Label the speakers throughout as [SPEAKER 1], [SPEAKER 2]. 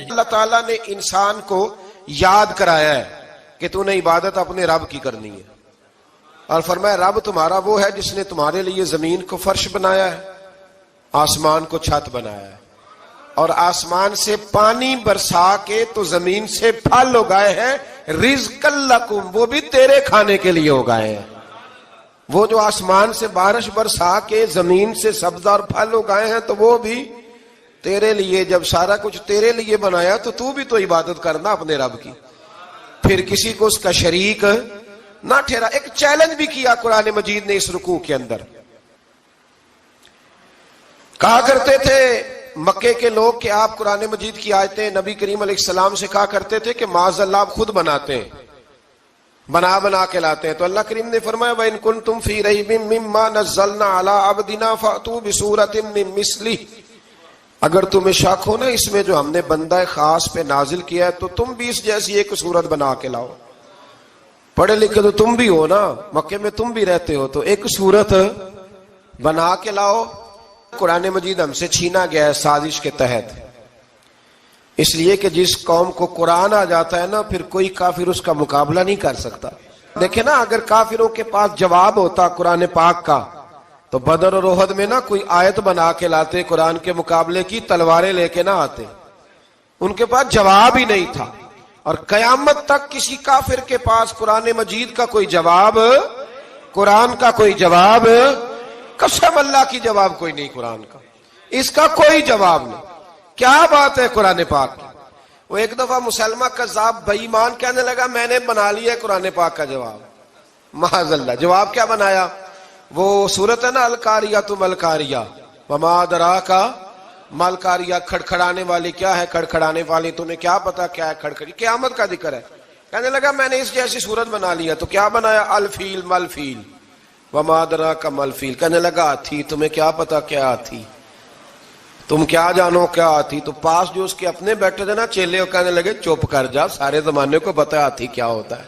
[SPEAKER 1] اللہ تعالیٰ نے انسان کو یاد کرایا ہے کہ تو نے عبادت اپنے رب کی کرنی ہے، اور فرمایا رب تمہارا وہ ہے جس نے تمہارے لیے زمین کو فرش بنایا ہے، آسمان کو چھت بنایا ہے، اور آسمان سے پانی برسا کے تو زمین سے پھل اگائے ہیں، رزق لکم، وہ بھی تیرے کھانے کے لیے اگائے ہیں۔ وہ جو آسمان سے بارش برسا کے زمین سے سبز اور پھل اگائے ہیں تو وہ بھی تیرے لیے۔ جب سارا کچھ تیرے لیے بنایا تو بھی تو عبادت کرنا اپنے رب کی، پھر کسی کو اس کا شریک نہ ٹھہرا۔ ایک چیلنج بھی کیا قرآن مجید نے اس رکوع کے اندر، کہا کرتے تھے مکے کے لوگ کہ آپ قرآن مجید کی آیتیں نبی کریم علیہ السلام سے کہا کرتے تھے کہ معاذ اللہ آپ خود بناتے ہیں، بنا کے لاتے ہیں۔ تو اللہ کریم نے فرمایا وَإِن كُنتُمْ فِي رَيْبٍ مِّمَّا نَزَّلْنَا عَلَىٰ عَبْدِنَا فَأْتُوا بِسُورَةٍ مِّن مِّثْلِهِ، اگر تمہیں شک ہو نا اس میں جو ہم نے بندہ خاص پہ نازل کیا ہے تو تم بھی اس جیسی ایک صورت بنا کے لاؤ۔ پڑھے لکھے تو تم بھی ہو نا، مکے میں تم بھی رہتے ہو، تو ایک صورت بنا کے لاؤ۔ قرآن مجید ہم سے چھینا گیا ہے سازش کے تحت، اس لیے کہ جس قوم کو قرآن آ جاتا ہے نا پھر کوئی کافر اس کا مقابلہ نہیں کر سکتا۔ دیکھیں نا اگر کافروں کے پاس جواب ہوتا قرآن پاک کا تو بدر اور احد میں نا کوئی آیت بنا کے لاتے قرآن کے مقابلے کی، تلواریں لے کے نہ آتے، ان کے پاس جواب ہی نہیں تھا۔ اور قیامت تک کسی کافر کے پاس قرآن مجید کا کوئی جواب، قرآن کا کوئی جواب، قسم اللہ کی جواب کوئی نہیں، قرآن کا اس کا کوئی جواب نہیں۔ کیا بات ہے قرآن پاک کی۔ وہ ایک دفعہ مسلمہ کذاب بے ایمان کہنے لگا میں نے بنا لیا قرآن پاک کا جواب، معاذ اللہ۔ جواب کیا بنایا؟ وہ صورت ہے نا القاریۃ ملقاریہ وما ادراک ملقاریہ، کھڑکھڑانے والی کیا ہے، کھڑکھڑانے والی تمہیں کیا پتا کیا ہے کھڑکھڑی، قیامت کا ذکر ہے۔ کہنے لگا میں نے اس جیسی صورت بنا لیا، تو کیا بنایا؟ الفیل ملفیل وما ادراک ملفیل۔ کہنے لگا ہاتھی، تمہیں کیا پتا کیا ہاتھی، تم کیا جانو کیا ہاتھی۔ تو پاس جو اس کے اپنے بیٹھے تھے نا چیلے، وہ کہنے لگے چپ کر جا، سارے زمانے کو پتا ہے ہاتھی کیا ہوتا ہے۔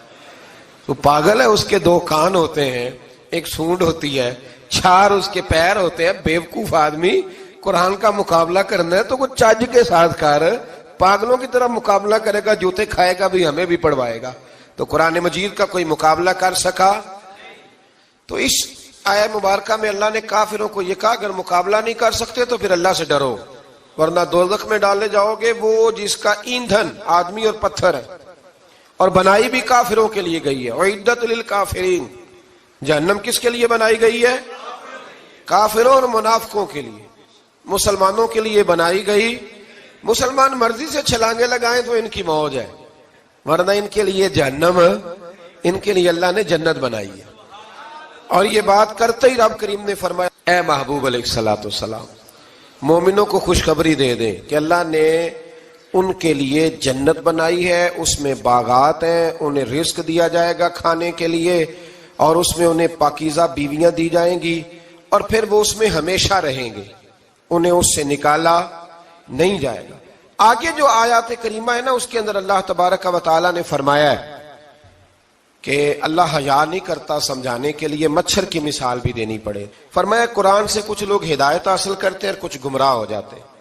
[SPEAKER 1] تو پاگل ہے، اس کے دو کان ہوتے ہیں، ایک سونڈ ہوتی ہے، چار اس کے پیر ہوتے ہیں۔ بیوقوف آدمی قرآن کا مقابلہ کرنا ہے تو وہ چج کے ساتھ کر، پاگلوں کی طرح مقابلہ کرے گا، جوتے کھائے گا بھی، ہمیں بھی پڑھوائے گا۔ تو قرآن مجید کا کوئی مقابلہ کر سکا؟ تو اس آیہ مبارکہ میں اللہ نے کافروں کو یہ کہا اگر مقابلہ نہیں کر سکتے تو پھر اللہ سے ڈرو، ورنہ دوزخ میں ڈالے جاؤ گے، وہ جس کا ایندھن آدمی اور پتھر ہے، اور بنائی بھی کافروں کے لیے گئی ہے۔ اعدت للکافرین، جہنم کس کے لیے بنائی گئی ہے؟ کافروں اور منافقوں کے لیے۔ مسلمانوں کے لیے بنائی گئی، مسلمان مرضی سے چھلانگے لگائیں تو ان کی موج ہے، ورنہ ان کے لیے جہنم، ان کے لیے اللہ نے جنت بنائی ہے۔ اور یہ بات کرتے ہی رب کریم نے فرمایا اے محبوب علیہ السلام مومنوں کو خوشخبری دے دیں کہ اللہ نے ان کے لیے جنت بنائی ہے، اس میں باغات ہیں، انہیں رزق دیا جائے گا کھانے کے لیے، اور اس میں انہیں پاکیزہ بیویاں دی جائیں گی، اور پھر وہ اس میں ہمیشہ رہیں گے، انہیں اس سے نکالا نہیں جائے گا۔ آگے جو آیات کریمہ ہے نا اس کے اندر اللہ تبارک و تعالیٰ نے فرمایا ہے کہ اللہ حیا نہیں کرتا سمجھانے کے لیے، مچھر کی مثال بھی دینی پڑے۔ فرمایا قرآن سے کچھ لوگ ہدایت حاصل کرتے ہیں اور کچھ گمراہ ہو جاتے ہیں۔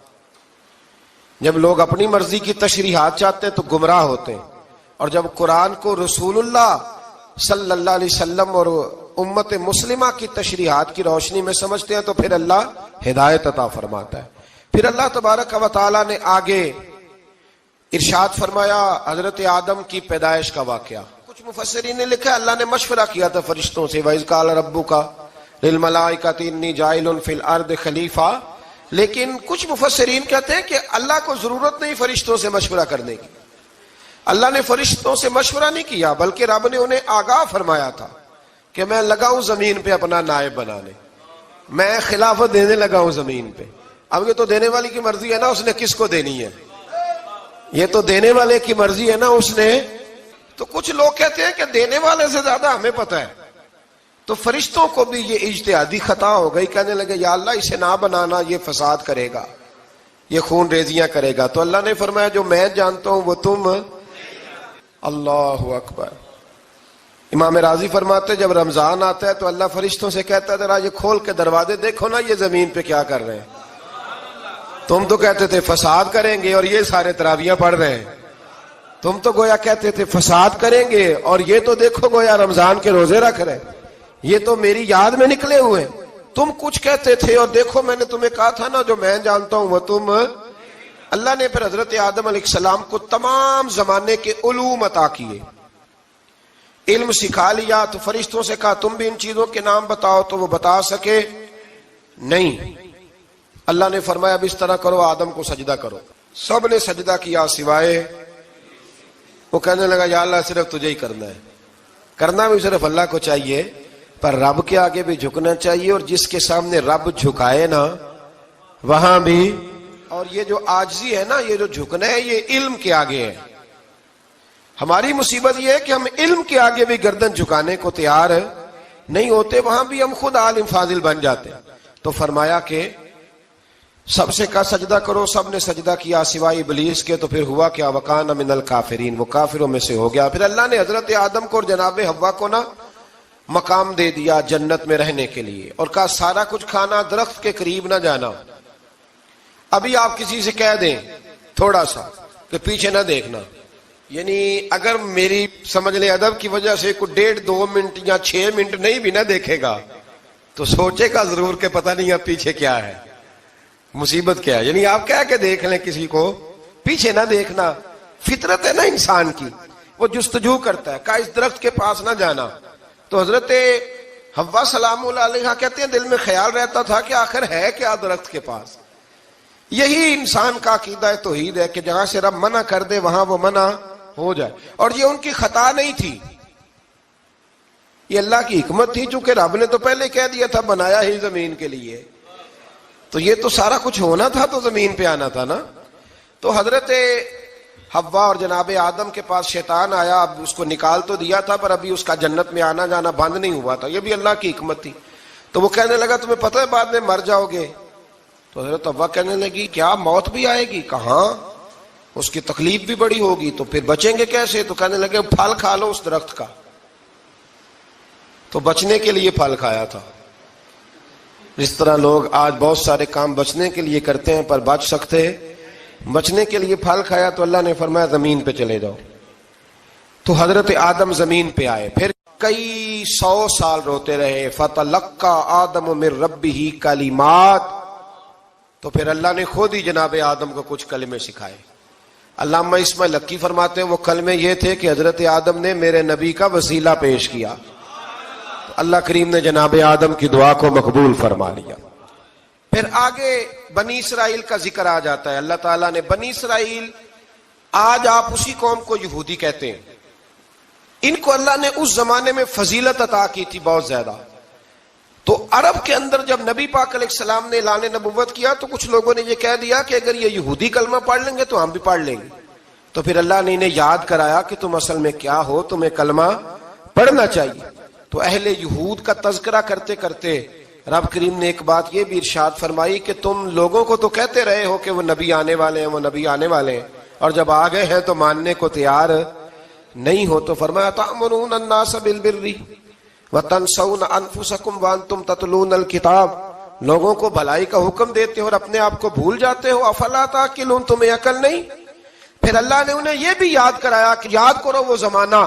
[SPEAKER 1] جب لوگ اپنی مرضی کی تشریحات چاہتے ہیں تو گمراہ ہوتے ہیں، اور جب قرآن کو رسول اللہ صلی اللہ علیہ وسلم اور امت مسلمہ کی تشریحات کی روشنی میں سمجھتے ہیں تو پھر اللہ ہدایت عطا فرماتا ہے۔ پھر اللہ تبارک و تعالیٰ نے آگے ارشاد فرمایا حضرت آدم کی پیدائش کا واقعہ۔ کچھ مفسرین نے لکھا اللہ نے مشورہ کیا تھا فرشتوں سے، وَإِذْ قَالَ رَبُّكَ لِلْمَلَائِكَةِ إِنِّي جَاعِلٌ فِي الْأَرْضِ خَلِيفَةً، لیکن کچھ مفسرین کہتے ہیں کہ اللہ کو ضرورت نہیں فرشتوں سے مشورہ کرنے کی، اللہ نے فرشتوں سے مشورہ نہیں کیا، بلکہ رب نے انہیں آگاہ فرمایا تھا کہ میں لگا ہوں زمین پہ اپنا نائب بنانے، میں خلافت دینے لگا ہوں زمین پہ۔ اب یہ تو دینے والی کی مرضی ہے نا اس نے کس کو دینی ہے، یہ تو دینے والے کی مرضی ہے نا اس نے۔ تو کچھ لوگ کہتے ہیں کہ دینے والے سے زیادہ ہمیں پتہ ہے، تو فرشتوں کو بھی یہ اجتہادی خطا ہو گئی، کہنے لگے یا اللہ اسے نہ بنانا، یہ فساد کرے گا، یہ خون ریزیاں کرے گا. تو اللہ نے فرمایا جو میں جانتا ہوں وہ تم. اللہ اکبر. امام راضی فرماتے جب رمضان آتا ہے تو اللہ فرشتوں سے کہتا ہے ذرا یہ کھول کے دروازے دیکھو نا یہ زمین پہ کیا کر رہے ہیں. تم تو کہتے تھے فساد کریں گے اور یہ سارے تراویحاں پڑھ رہے ہیں. تم تو گویا کہتے تھے فساد کریں گے اور یہ تو دیکھو گویا رمضان کے روزے رکھ رہے ہیں. یہ تو میری یاد میں نکلے ہوئے ہیں. تم کچھ کہتے تھے اور دیکھو میں نے تمہیں کہا تھا نا جو میں جانتا ہوں وہ تم. اللہ نے پھر حضرت آدم علیہ السلام کو تمام زمانے کے علوم عطا کیے, علم سکھا لیا. تو فرشتوں سے کہا تم بھی ان چیزوں کے نام بتاؤ, تو وہ بتا سکے نہیں. اللہ نے فرمایا اب اس طرح کرو آدم کو سجدہ کرو. سب نے سجدہ کیا سوائے. وہ کہنے لگا یا اللہ صرف تجھے ہی کرنا ہے. کرنا بھی صرف اللہ کو چاہیے پر رب کے آگے بھی جھکنا چاہیے, اور جس کے سامنے رب جھکائے نا وہاں بھی. اور یہ جو عاجزی ہے نا, یہ جو جھکنا ہے یہ علم کے آگے ہے. ہماری مصیبت یہ ہے کہ ہم علم کے آگے بھی گردن جھکانے کو تیار نہیں ہوتے, وہاں بھی ہم خود عالم فاضل بن جاتے. تو فرمایا کہ سب سے کہا سجدہ کرو. سب نے سجدہ کیا سوائے ابلیس کے. تو پھر ہوا کیا وکان من الکافرین, وہ کافروں میں سے ہو گیا. پھر اللہ نے حضرت آدم کو اور جناب حوا کو نا مقام دے دیا جنت میں رہنے کے لیے, اور کہا سارا کچھ کھانا, درخت کے قریب نہ جانا. ابھی آپ کسی سے کہہ دیں تھوڑا سا کہ پیچھے نہ دیکھنا, یعنی اگر میری سمجھ لیں ادب کی وجہ سے کوئی 1.5-2 منٹ یا 6 منٹ نہیں بھی نہ دیکھے گا تو سوچے گا ضرور کہ پتہ نہیں اب پیچھے کیا ہے, مصیبت کیا ہے. یعنی آپ کہہ کے دیکھ لیں کسی کو, پیچھے نہ دیکھنا. فطرت ہے نا انسان کی, وہ جستجو کرتا ہے. کہا اس درخت کے پاس نہ جانا. تو حضرت حوا سلام اللہ علیہ کہتے ہیں دل میں خیال رہتا تھا کہ آخر ہے کیا درخت کے پاس. یہی انسان کا عقیدہ توحید ہے کہ جہاں سے رب منع کر دے وہاں وہ منع ہو جائے. اور یہ ان کی خطا نہیں تھی, یہ اللہ کی حکمت تھی, چونکہ رب نے تو پہلے کہہ دیا تھا بنایا ہی زمین کے لیے, تو یہ تو سارا کچھ ہونا تھا تو زمین پہ آنا تھا نا. تو حضرت حوا اور جناب آدم کے پاس شیطان آیا. اب اس کو نکال تو دیا تھا پر ابھی اس کا جنت میں آنا جانا بند نہیں ہوا تھا, یہ بھی اللہ کی حکمت تھی. تو وہ کہنے لگا تمہیں پتہ ہے بعد میں مر جاؤ گے. تو حضرت حوا کہنے لگی کیا موت بھی آئے گی؟ کہاں, اس کی تکلیف بھی بڑی ہوگی, تو پھر بچیں گے کیسے؟ تو کہنے لگے پھل کھا لو اس درخت کا. تو بچنے کے لیے پھل کھایا تھا. اس طرح لوگ آج بہت سارے کام بچنے کے لیے کرتے ہیں پر بچ سکتے, بچنے کے لیے پھل کھایا. تو اللہ نے فرمایا زمین پہ چلے جاؤ. تو حضرت آدم زمین پہ آئے. پھر کئی 100 سال روتے رہے. فَتَلَقَّى آدَمُ مِن رَبِّهِ کلمات. تو پھر اللہ نے خود ہی جناب آدم کو کچھ کلمے سکھائے. علامہ اسماعیل لکی فرماتے ہیں وہ کلمے یہ تھے کہ حضرت آدم نے میرے نبی کا وسیلہ پیش کیا, تو اللہ کریم نے جناب آدم کی دعا کو مقبول فرما لیا. پھر آگے بنی اسرائیل کا ذکر آ جاتا ہے. اللہ تعالیٰ نے بنی اسرائیل, آج آپ اسی قوم کو یہودی کہتے ہیں, ان کو اللہ نے اس زمانے میں فضیلت عطا کی تھی بہت زیادہ. تو عرب کے اندر جب نبی پاک علیہ السلام نے اعلان نبوت کیا تو کچھ لوگوں نے یہ کہہ دیا کہ اگر یہ یہودی کلمہ پڑھ لیں گے تو ہم بھی پڑھ لیں گے. تو پھر اللہ نے انہیں یاد کرایا کہ تم اصل میں کیا ہو, تمہیں کلمہ پڑھنا چاہیے. تو اہل یہود کا تذکرہ کرتے کرتے رب کریم نے ایک بات یہ بھی ارشاد فرمائی کہ تم لوگوں کو تو کہتے رہے ہو کہ وہ نبی آنے والے ہیں, وہ نبی آنے والے ہیں, اور جب آ گئے ہیں تو ماننے کو تیار نہیں ہو. تو فرمایا تأمرون الناس بالبر وتنسون انفسکم وانتم تتلون الکتاب, لوگوں کو بھلائی کا حکم دیتے ہو اور اپنے آپ کو بھول جاتے ہو. افلا تعقلون, تمہیں عقل نہیں؟ پھر اللہ نے انہیں یہ بھی یاد کرایا کہ یاد کرو وہ زمانہ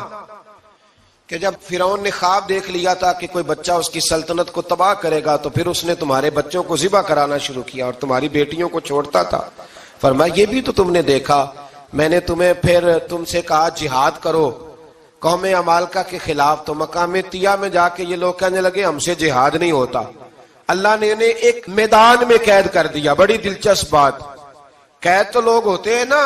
[SPEAKER 1] کہ جب فرعون نے خواب دیکھ لیا تھا کہ کوئی بچہ اس کی سلطنت کو تباہ کرے گا, تو پھر اس نے تمہارے بچوں کو ذبح کرانا شروع کیا اور تمہاری بیٹیوں کو چھوڑتا تھا. فرمایا یہ بھی تو تم نے دیکھا, میں نے تمہیں پھر تم سے کہا جہاد کرو قوم عمالقہ کے خلاف, تو مقام طیہ میں جا کے یہ لوگ کہنے لگے ہم سے جہاد نہیں ہوتا. اللہ نے انہیں ایک میدان میں قید کر دیا. بڑی دلچسپ بات, قید تو لوگ ہوتے ہیں نا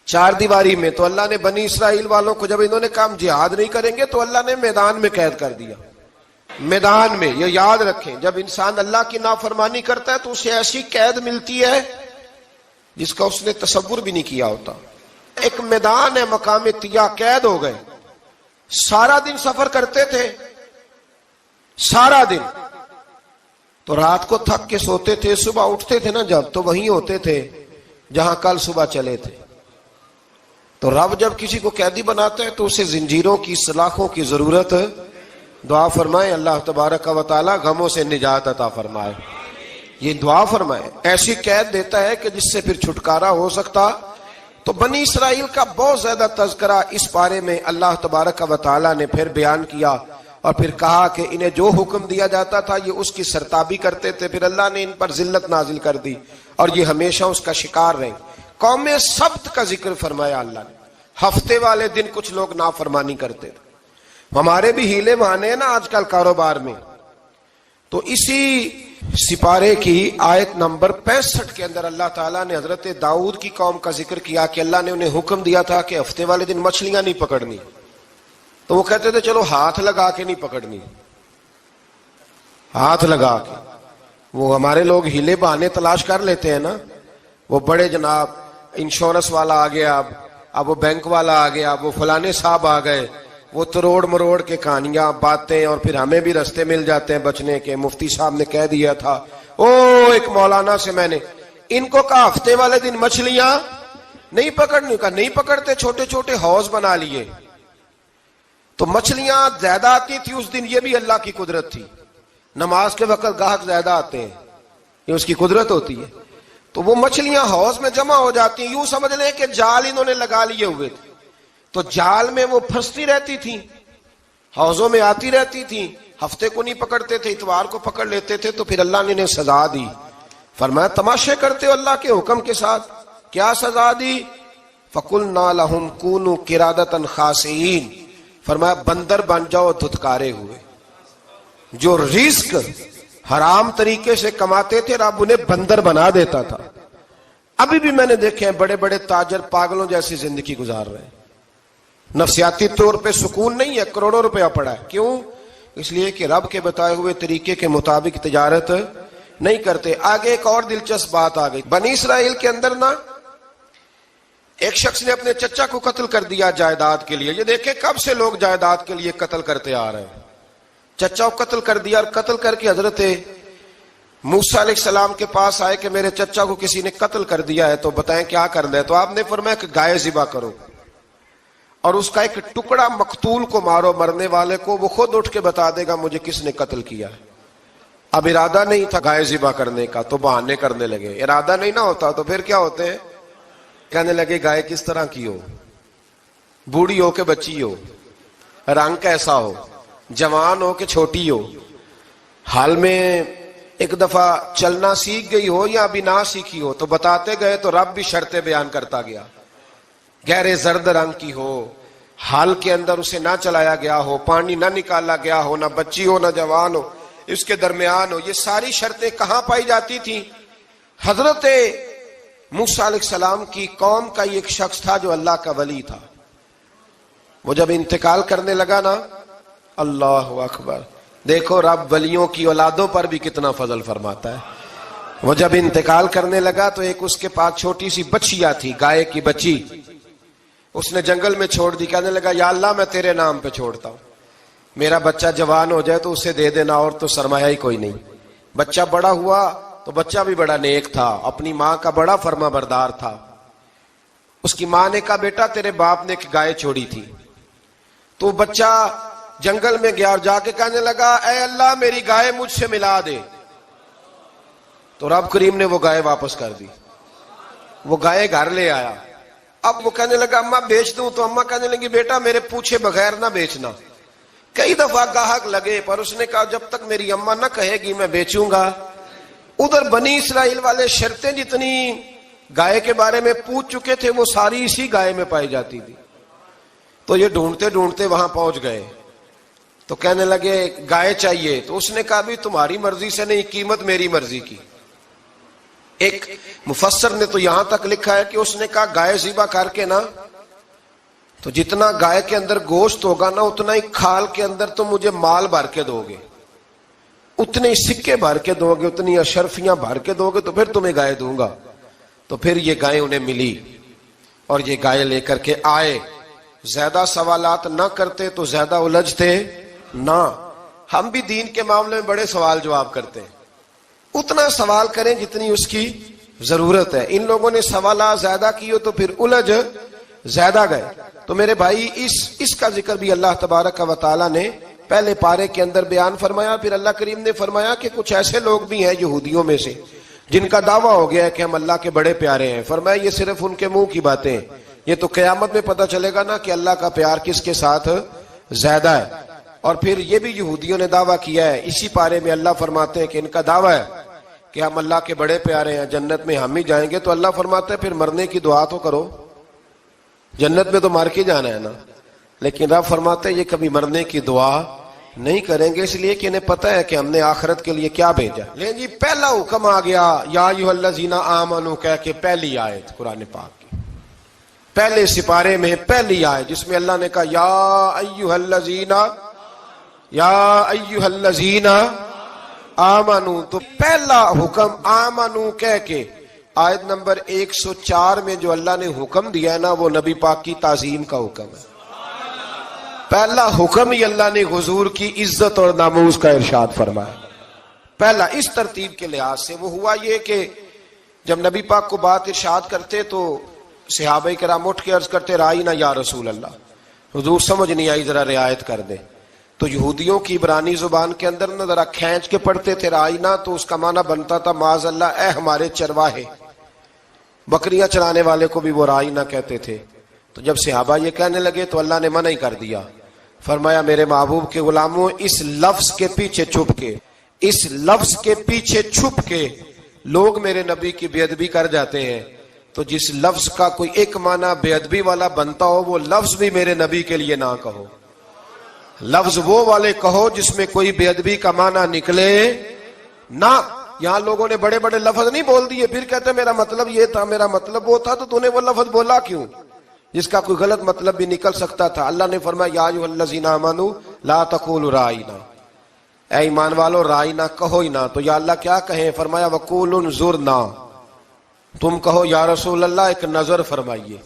[SPEAKER 1] چار دیواری میں, تو اللہ نے بنی اسرائیل والوں کو جب انہوں نے کہا ہم جہاد نہیں کریں گے تو اللہ نے میدان میں قید کر دیا. میدان میں, یہ یاد رکھیں, جب انسان اللہ کی نافرمانی کرتا ہے تو اسے ایسی قید ملتی ہے جس کا اس نے تصور بھی نہیں کیا ہوتا. ایک میدان ہے مقام طیہ, قید ہو گئے, سارا دن سفر کرتے تھے, سارا دن تو رات کو تھک کے سوتے تھے, صبح اٹھتے تھے نا جب, تو وہیں ہوتے تھے جہاں کل صبح چلے تھے. تو رب جب کسی کو قیدی بناتا ہے تو اسے زنجیروں کی, سلاخوں کی ضرورت. دعا فرمائے اللہ تبارک و تعالی غموں سے نجات عطا فرمائے. یہ دعا فرمائے. ایسی قید دیتا ہے کہ جس سے پھر چھٹکارا ہو سکتا. تو بنی اسرائیل کا بہت زیادہ تذکرہ اس بارے میں اللہ تبارک و تعالی نے پھر بیان کیا, اور پھر کہا کہ انہیں جو حکم دیا جاتا تھا یہ اس کی سرتابی کرتے تھے. پھر اللہ نے ان پر ذلت نازل کر دی اور یہ ہمیشہ اس کا شکار رہے. قوم سبت کا ذکر فرمایا اللہ نے. ہفتے والے دن کچھ لوگ نافرمانی کرتے تھے. ہمارے بھی ہیلے بہانے ہیں نا آج کل کاروبار میں. تو اسی سپارے کی آیت نمبر 65 کے اندر اللہ تعالیٰ نے حضرت داؤد کی قوم کا ذکر کیا کہ اللہ نے انہیں حکم دیا تھا کہ ہفتے والے دن مچھلیاں نہیں پکڑنی. تو وہ کہتے تھے چلو ہاتھ لگا کے نہیں پکڑنی, ہاتھ لگا کے. وہ ہمارے لوگ ہیلے بہانے تلاش کر لیتے ہیں نا. وہ بڑے جناب انشورنس والا آ گیا, اب وہ بینک والا آ گیا, وہ فلانے صاحب آ گئے, وہ تروڑ مروڑ کے کہانیاں باتیں, اور پھر ہمیں بھی رستے مل جاتے ہیں بچنے کے. مفتی صاحب نے کہہ دیا تھا ایک مولانا سے میں نے ان کو کہا ہفتے والے دن مچھلیاں نہیں پکڑنی, کا نہیں پکڑتے, چھوٹے چھوٹے حوض بنا لیے. تو مچھلیاں زیادہ آتی تھی اس دن, یہ بھی اللہ کی قدرت تھی. نماز کے وقت گاہک زیادہ آتے ہیں, یہ اس کی قدرت ہوتی ہے. تو وہ مچھلیاں حوض میں جمع ہو جاتی ہیں. یوں سمجھ لیں کہ جال انہوں نے لگا لیے ہوئے تھے, تو جال میں وہ پھنستی رہتی تھی, حوضوں میں آتی رہتی تھی. ہفتے کو نہیں پکڑتے تھے, اتوار کو پکڑ لیتے تھے. تو پھر اللہ نے انہیں سزا دی. فرمایا تماشے کرتے ہو اللہ کے حکم کے ساتھ. کیا سزا دی؟ فَقُلْنَا لَهُمْ كُونُوا قِرَادَةً خَاسِئِينَ. فرمایا بندر بن جاؤ دھتکارے ہوئے. جو رزق حرام طریقے سے کماتے تھے رب انہیں بندر بنا دیتا تھا. ابھی بھی میں نے دیکھے ہیں بڑے بڑے تاجر پاگلوں جیسی زندگی گزار رہے ہیں. نفسیاتی طور پہ سکون نہیں ہے, کروڑوں روپیہ پڑا ہے. کیوں؟ اس لیے کہ رب کے بتائے ہوئے طریقے کے مطابق تجارت نہیں کرتے. آگے ایک اور دلچسپ بات آ گئی. بنی اسرائیل کے اندر نا ایک شخص نے اپنے چچا کو قتل کر دیا جائیداد کے لیے. یہ دیکھیں کب سے لوگ جائیداد کے لیے قتل کرتے آ رہے ہیں. چچا کو قتل کر دیا, اور قتل کر کے حضرت موسیٰ علیہ السلام کے پاس آئے کہ میرے چچا کو کسی نے قتل کر دیا ہے, تو بتائیں کیا کرنا ہے. تو آپ نے فرمایا کہ گائے ذبح کرو, اور اس کا ایک ٹکڑا مقتول کو مارو, مرنے والے کو. وہ خود اٹھ کے بتا دے گا مجھے کس نے قتل کیا ہے. اب ارادہ نہیں تھا گائے ذبح کرنے کا, تو بہانے کرنے لگے. ارادہ نہیں نہ ہوتا تو پھر کیا ہوتے ہیں, کہنے لگے گائے کس طرح کی ہو, بوڑھی ہو کہ بچی ہو, رنگ کیسا ہو, جوان ہو کہ چھوٹی ہو, حال میں ایک دفعہ چلنا سیکھ گئی ہو یا ابھی نہ سیکھی ہو. تو بتاتے گئے تو رب بھی شرطیں بیان کرتا گیا. گہرے زرد رنگ کی ہو, حال کے اندر اسے نہ چلایا گیا ہو, پانی نہ نکالا گیا ہو, نہ بچی ہو نہ جوان ہو, اس کے درمیان ہو. یہ ساری شرطیں کہاں پائی جاتی تھیں؟ حضرت موسیٰ علیہ السلام کی قوم کا ایک شخص تھا جو اللہ کا ولی تھا. وہ جب انتقال کرنے لگا نا, اللہ اکبر, دیکھو رب ولیوں کی اولادوں پر بھی کتنا فضل فرماتا ہے. وہ جب انتقال کرنے لگا تو ایک اس کے پاس چھوٹی سی بچیا تھی, گائے کی بچی. اس نے جنگل میں چھوڑ دی. کہنے لگا یا اللہ میں تیرے نام پہ چھوڑتا ہوں, میرا بچہ جوان ہو جائے تو اسے دے دینا, اور تو سرمایہ ہی کوئی نہیں. بچہ بڑا ہوا تو بچہ بھی بڑا نیک تھا, اپنی ماں کا بڑا فرما بردار تھا. اس کی ماں نے کہا بیٹا تیرے باپ نے ایک گائے چھوڑی تھی. تو بچہ جنگل میں گیا اور جا کے کہنے لگا اے اللہ میری گائے مجھ سے ملا دے. تو رب کریم نے وہ گائے واپس کر دی. وہ گائے گھر لے آیا. اب وہ کہنے لگا اماں بیچ دوں, تو اماں کہنے لگی بیٹا میرے پوچھے بغیر نہ بیچنا. کئی دفعہ گاہک لگے پر اس نے کہا جب تک میری اماں نہ کہے گی میں بیچوں گا. ادھر بنی اسرائیل والے شرطیں جتنی گائے کے بارے میں پوچھ چکے تھے وہ ساری اسی گائے میں پائی جاتی تھی. تو یہ ڈھونڈتے ڈھونڈتے وہاں پہنچ گئے. تو کہنے لگے گائے چاہیے. تو اس نے کہا بھی تمہاری مرضی سے نہیں, قیمت میری مرضی کی. ایک مفسر نے تو یہاں تک لکھا ہے کہ اس نے کہا گائے ذبح کر کے نا, تو جتنا گائے کے اندر گوشت ہوگا نا اتنا ہی کھال کے اندر تو مجھے مال بھر کے دو گے, اتنے ہی سکے بھر کے دو گے, اتنی اشرفیاں بھر کے دو گے, تو پھر تمہیں گائے دوں گا. تو پھر یہ گائے انہیں ملی اور یہ گائے لے کر کے آئے. زیادہ سوالات نہ کرتے تو زیادہ الجھتے نہ. ہم بھی دین کے معاملے میں بڑے سوال جواب کرتے ہیں. اتنا سوال کریں جتنی اس کی ضرورت ہے. ان لوگوں نے سوالات زیادہ کیے تو پھر الجھ زیادہ گئے. تو میرے بھائی اس کا ذکر بھی اللہ تبارک و تعالیٰ نے پہلے پارے کے اندر بیان فرمایا. پھر اللہ کریم نے فرمایا کہ کچھ ایسے لوگ بھی ہیں یہودیوں میں سے جن کا دعویٰ ہو گیا ہے کہ ہم اللہ کے بڑے پیارے ہیں. فرمایا یہ صرف ان کے منہ کی باتیں ہیں, یہ تو قیامت میں پتہ چلے گا نا کہ اللہ کا پیار کس کے ساتھ زیادہ ہے. اور پھر یہ بھی یہودیوں نے دعویٰ کیا ہے, اسی پارے میں اللہ فرماتے ہیں کہ ان کا دعویٰ ہے کہ ہم اللہ کے بڑے پیارے ہیں, جنت میں ہم ہی جائیں گے. تو اللہ فرماتا ہے پھر مرنے کی دعا تو کرو, جنت میں تو مر کے جانا ہے نا. لیکن رب فرماتے ہیں یہ کبھی مرنے کی دعا نہیں کریں گے, اس لیے کہ انہیں پتہ ہے کہ ہم نے آخرت کے لیے کیا بھیجا. لیکن جی پہلا حکم آ گیا یا ایھا الذین آمنوا کہہ کے, پہلی آیت قرآن پاک کی پہلے سپارے میں پہلی آیت جس میں اللہ نے کہا یا ایھا الذین آمنو. تو پہلا حکم آمنو کہہ کے آیت نمبر 104 میں جو اللہ نے حکم دیا ہے نا وہ نبی پاک کی تعظیم کا حکم ہے. پہلا حکم ہی اللہ نے حضور کی عزت اور ناموس کا ارشاد فرمایا. پہلا اس ترتیب کے لحاظ سے وہ ہوا یہ کہ جب نبی پاک کو بات ارشاد کرتے تو صحابہ کرام اٹھ کے عرض کرتے رائینا یا رسول اللہ, حضور سمجھ نہیں آئی ذرا رعایت کر دے. تو یہودیوں کی عبرانی زبان کے اندر نہ ذرا کھینچ کے پڑھتے تھے رائینا, تو اس کا معنی بنتا تھا معاذ اللہ اے ہمارے چرواہے. بکریاں چرانے والے کو بھی وہ رائینا کہتے تھے. تو جب صحابہ یہ کہنے لگے تو اللہ نے منع ہی کر دیا. فرمایا میرے محبوب کے غلاموں, اس لفظ کے پیچھے چھپ کے لوگ میرے نبی کی بے ادبی کر جاتے ہیں. تو جس لفظ کا کوئی ایک معنی بے ادبی والا بنتا ہو وہ لفظ بھی میرے نبی کے لیے نہ کہو. لفظ وہ والے کہو جس میں کوئی بے ادبی کا معنی نکلے نہ. یہاں لوگوں نے بڑے بڑے لفظ نہیں بول دیے, پھر کہتے میرا مطلب یہ تھا, میرا مطلب وہ تھا. تو تو نے وہ لفظ بولا کیوں جس کا کوئی غلط مطلب بھی نکل سکتا تھا. اللہ نے فرمایا یا ایھا الذین آمنوا لا تقولوا رائینا, اے ایمان والو رائینا کہو ہی نہ. تو یا اللہ کیا کہیں؟ فرمایا وقولوا انظرنا, تم کہو یا رسول اللہ ایک نظر فرمائیے.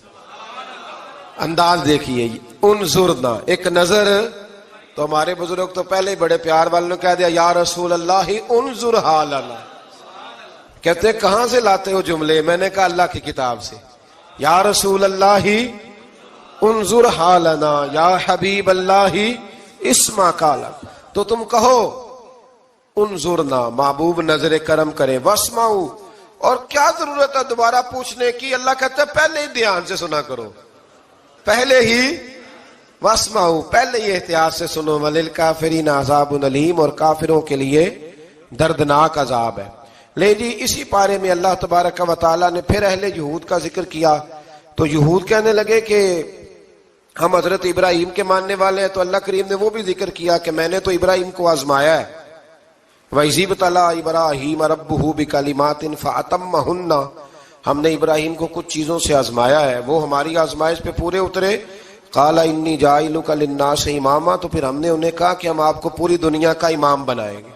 [SPEAKER 1] انداز دیکھیے, انظرنا ایک نظر. تو ہمارے بزرگ تو پہلے ہی بڑے پیار والوں نے کہہ دیا یا رسول اللہ انظر حالنا. کہتے کہاں سے لاتے ہو جملے؟ میں نے کہا اللہ کی کتاب سے. یا رسول اللہ انظر حالنا یا حبیب اللہ اسمع قالا. تو تم کہو انظرنا, محبوب نظر کرم کرے, واسمعوا, اور کیا ضرورت ہے دوبارہ پوچھنے کی؟ اللہ کہتا ہے پہلے ہی دھیان سے سنا کرو, پہلے ہی واسمعوا, پہلے ہی احتیاط سے سنو. وللکافرین عذاب علیم, اور کافروں کے لیے دردناک عذاب ہے. لے جی اسی پارے میں اللہ تبارک و تعالیٰ نے پھر اہل یہود کا ذکر کیا. تو یہود کہنے لگے کہ ہم حضرت ابراہیم کے ماننے والے ہیں. تو اللہ کریم نے وہ بھی ذکر کیا کہ میں نے تو ابراہیم کو آزمایا ہے. وَإِذِ ابْتَلَىٰ إِبْرَاهِيمَ رَبُّهُ بِكَلِمَاتٍ فَأَتَمَّهُنَّ, ہم نے ابراہیم کو کچھ چیزوں سے آزمایا ہے, وہ ہماری آزمائش پہ پورے اترے. قَالَ إِنِّي جَاعِلُكَ لِلنَّاسِ إِمَامًا, تو پھر ہم نے انہیں کہا کہ ہم آپ کو پوری دنیا کا امام بنائیں گے.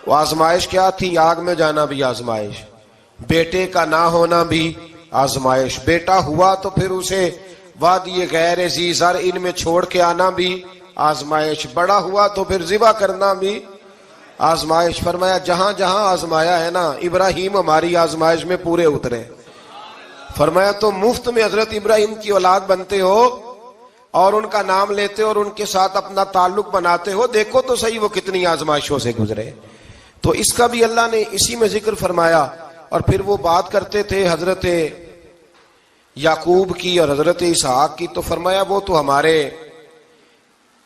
[SPEAKER 1] وہ آزمائش کیا تھی؟ آگ میں جانا بھی آزمائش, بیٹے کا نہ ہونا بھی آزمائش, بیٹا ہوا تو پھر اسے وادی غیر ذی زرع ان میں چھوڑ کے آنا بھی آزمائش, بڑا ہوا تو پھر ذبح کرنا بھی آزمائش. فرمایا جہاں جہاں آزمایا ہے نا ابراہیم ہماری آزمائش میں پورے اترے. فرمایا تو مفت میں حضرت ابراہیم کی اولاد بنتے ہو اور ان کا نام لیتے ہو اور ان کے ساتھ اپنا تعلق بناتے ہو, دیکھو تو صحیح وہ کتنی آزمائشوں سے گزرے. تو اس کا بھی اللہ نے اسی میں ذکر فرمایا. اور پھر وہ بات کرتے تھے حضرت یعقوب کی اور حضرت اسحاق کی. تو فرمایا وہ تو ہمارے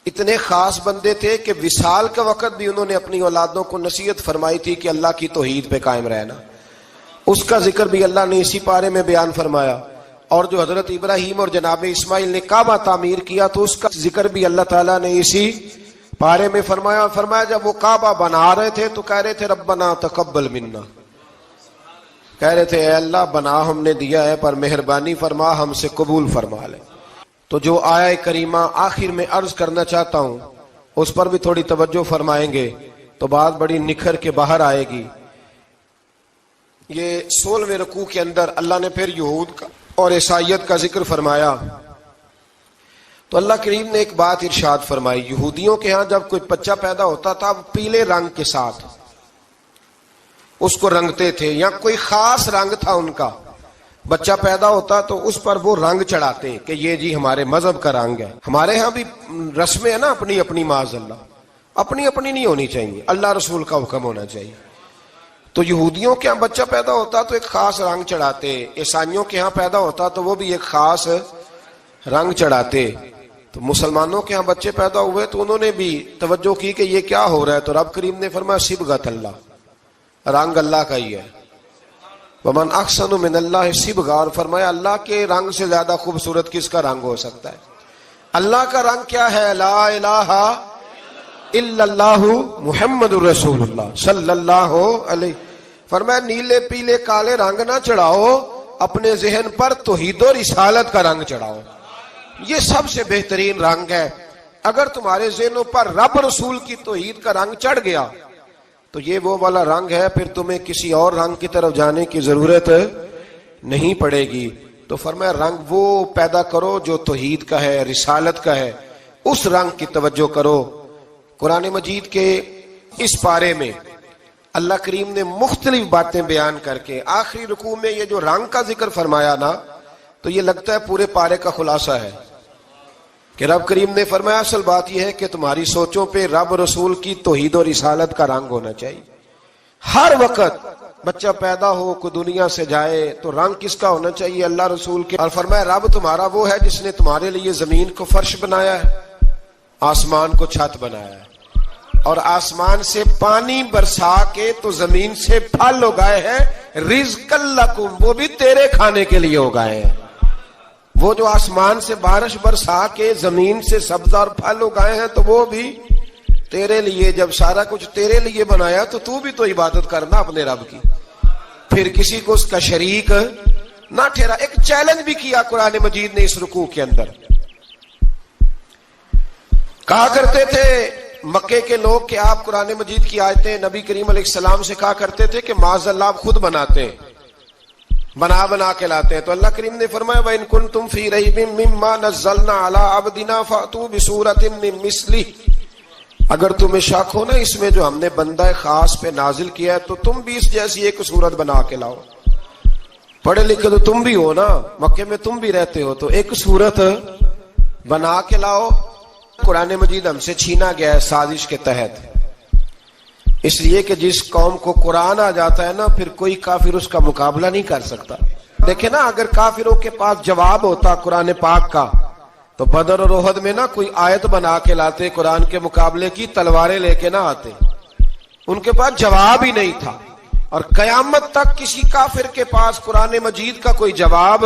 [SPEAKER 1] اتنے خاص بندے تھے کہ وصال کے وقت بھی انہوں نے اپنی اولادوں کو نصیحت فرمائی تھی کہ اللہ کی توحید پہ قائم رہنا. اس کا ذکر بھی اللہ نے اسی پارے میں بیان فرمایا. اور جو حضرت ابراہیم اور جناب اسماعیل نے کعبہ تعمیر کیا تو اس کا ذکر بھی اللہ تعالیٰ نے اسی پارے میں فرمایا. فرمایا جب وہ کعبہ بنا رہے تھے تو کہہ رہے تھے ربنا تقبل منا, کہہ رہے تھے اے اللہ بنا ہم نے دیا ہے پر مہربانی فرما ہم سے قبول فرما لے. تو جو آیہ کریمہ آخر میں عرض کرنا چاہتا ہوں اس پر بھی تھوڑی توجہ فرمائیں گے تو بات بڑی نکھر کے باہر آئے گی. یہ 16ویں رکوع کے اندر اللہ نے پھر یہود کا اور عیسائیت کا ذکر فرمایا. تو اللہ کریم نے ایک بات ارشاد فرمائی. یہودیوں کے ہاں جب کوئی بچہ پیدا ہوتا تھا وہ پیلے رنگ کے ساتھ اس کو رنگتے تھے، یا کوئی خاص رنگ تھا ان کا، بچہ پیدا ہوتا تو اس پر وہ رنگ چڑھاتے کہ یہ جی ہمارے مذہب کا رنگ ہے۔ ہمارے ہاں بھی رسمیں ہیں نا اپنی اپنی، معاذ اللہ، اپنی اپنی نہیں ہونی چاہیے، اللہ رسول کا حکم ہونا چاہیے۔ تو یہودیوں کے ہاں بچہ پیدا ہوتا تو ایک خاص رنگ چڑھاتے، عیسائیوں کے ہاں پیدا ہوتا تو وہ بھی ایک خاص رنگ چڑھاتے۔ تو مسلمانوں کے ہاں بچے پیدا ہوئے تو انہوں نے بھی توجہ کی کہ یہ کیا ہو رہا ہے، تو رب کریم نے فرمایا صبغۃ اللہ، رنگ اللہ کا ہی ہے۔ ومن احسن من اللہ صبغہ، اور فرمایا اللہ کے رنگ سے زیادہ خوبصورت کس کا رنگ ہو سکتا ہے؟ اللہ کا رنگ کیا ہے؟ لا الہ الا اللہ محمد الرسول اللہ صلی اللہ علیہ۔ فرمایا نیلے پیلے کالے رنگ نہ چڑھاؤ، اپنے ذہن پر توحید و رسالت کا رنگ چڑھاؤ، یہ سب سے بہترین رنگ ہے۔ اگر تمہارے ذہنوں پر رب رسول کی توحید کا رنگ چڑھ گیا تو یہ وہ والا رنگ ہے، پھر تمہیں کسی اور رنگ کی طرف جانے کی ضرورت نہیں پڑے گی۔ تو فرمایا رنگ وہ پیدا کرو جو توحید کا ہے، رسالت کا ہے، اس رنگ کی توجہ کرو۔ قرآن مجید کے اس پارے میں اللہ کریم نے مختلف باتیں بیان کر کے آخری رکوع میں یہ جو رنگ کا ذکر فرمایا نا، تو یہ لگتا ہے پورے پارے کا خلاصہ ہے کہ رب کریم نے فرمایا اصل بات یہ ہے کہ تمہاری سوچوں پہ رب رسول کی توحید و رسالت کا رنگ ہونا چاہیے۔ ہر وقت بچہ پیدا ہو، کوئی دنیا سے جائے تو رنگ کس کا ہونا چاہیے؟ اللہ رسول کے۔ اور فرمایا رب تمہارا وہ ہے جس نے تمہارے لیے زمین کو فرش بنایا ہے، آسمان کو چھت بنایا ہے، اور آسمان سے پانی برسا کے تو زمین سے پھل اگائے ہیں، رزق لکم، وہ بھی تیرے کھانے کے لیے اگائے ہیں۔ وہ جو آسمان سے بارش برسا کے زمین سے سبز اور پھل اگائے ہیں تو وہ بھی تیرے لیے۔ جب سارا کچھ تیرے لیے بنایا تو بھی تو عبادت کرنا اپنے رب کی، پھر کسی کو اس کا شریک نہ ٹھہرا۔ ایک چیلنج بھی کیا قرآن مجید نے اس رکوع کے اندر، کہا کرتے تھے مکے کے لوگ کہ آپ قرآن مجید کی آیتیں نبی کریم علیہ السلام سے کہا کرتے تھے کہ معاذ اللہ آپ خود بناتے ہیں، بنا کے لاتے ہیں۔ تو اللہ کریم نے فرمایا وَإِن كُنتُمْ فِي رَيْبٍ مِّمَّا نَزَّلْنَا عَلَىٰ عَبْدِنَا فَأْتُوا بِسُورَةٍ مِّن مِّثْلِهِ، اگر تمہیں شک ہو نا اس میں جو ہم نے بندہ خاص پہ نازل کیا ہے تو تم بھی اس جیسی ایک صورت بنا کے لاؤ۔ پڑھے لکھے تو تم بھی ہو نا، مکے میں تم بھی رہتے ہو، تو ایک صورت بنا کے لاؤ۔ قرآن مجید ہم سے چھینا گیا ہے سازش کے تحت، اس لیے کہ جس قوم کو قرآن آ جاتا ہے نا پھر کوئی کافر اس کا مقابلہ نہیں کر سکتا۔ دیکھیں نا اگر کافروں کے پاس جواب ہوتا قرآن پاک کا تو بدر اور احد میں نا کوئی آیت بنا کے لاتے، قرآن کے مقابلے کی تلواریں لے کے نہ آتے، ان کے پاس جواب ہی نہیں تھا۔ اور قیامت تک کسی کافر کے پاس قرآن مجید کا کوئی جواب،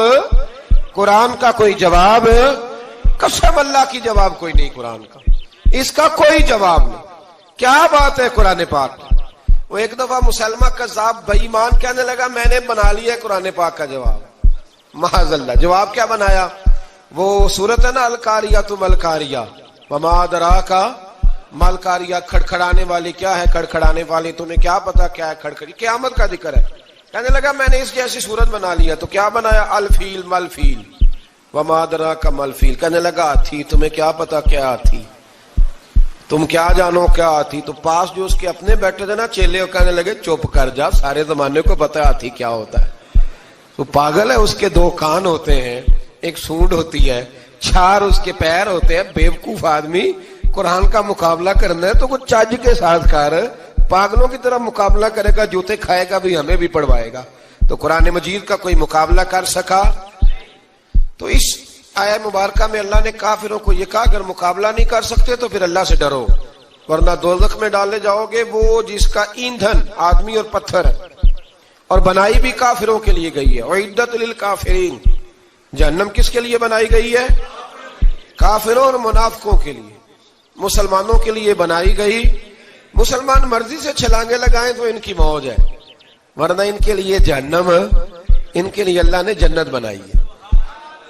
[SPEAKER 1] قرآن کا کوئی جواب، قسم اللہ کی جواب کوئی نہیں، قرآن کا اس کا کوئی جواب نہیں۔ کیا بات ہے قرآن پاک۔ وہ ایک دفعہ مسلمہ کذاب بے ایمان کہنے لگا میں نے بنا لیا ہے قرآن پاک کا جواب، معاذ اللہ۔ جواب کیا بنایا؟ وہ سورت ہے نا القاریۃ ملقاریہ، وما ادراک ملقاریہ، کھڑکھڑانے والی کیا ہے، کھڑکھڑانے والی تمہیں کیا پتا کیا ہے کھڑکھڑی، قیامت کا ذکر ہے۔ کہنے لگا میں نے اس جیسی سورت بنا لیا، تو کیا بنایا؟ الفیل ملفیل، وما ادراک ملفیل۔ کہنے لگا ہاتھی، تمہیں کیا پتا کیا ہاتھی، تم کیا جانو کیا ہاتھی۔ تو پاس جو اس کے اپنے بیٹھے تھے نا چیلے، وہ کہنے لگے چپ کر جا، سارے زمانے کو پتا ہے ہاتھی کیا ہوتا ہے۔ تو پاگل ہے، اس کے دو کان ہوتے ہیں، ایک سونڈ ہوتی ہے، چار اس کے پیر ہوتے ہیں۔ بیوقوف آدمی، قرآن کا مقابلہ کرنا ہے تو کچھ چج کے ساتھ کر، پاگلوں کی طرح مقابلہ کرے گا، جوتے کھائے گا بھی، ہمیں بھی پڑھوائے گا۔ تو قرآن مجید کا کوئی مقابلہ کر سکا؟ تو اس آیہ مبارکہ میں اللہ نے کافروں کو یہ کہا اگر مقابلہ نہیں کر سکتے تو پھر اللہ سے ڈرو، ورنہ دوزخ میں ڈالے جاؤ گے، وہ جس کا ایندھن آدمی اور پتھر ہے، اور بنائی بھی کافروں کے لیے گئی ہے۔ اعدت للکافرین، جہنم کس کے لیے بنائی گئی ہے؟ کافروں اور منافقوں کے لیے۔ مسلمانوں کے لیے بنائی گئی، مسلمان مرضی سے چھلانگے لگائیں تو ان کی موج ہے، ورنہ ان کے لیے جہنم، ان کے لیے اللہ نے جنت بنائی ہے۔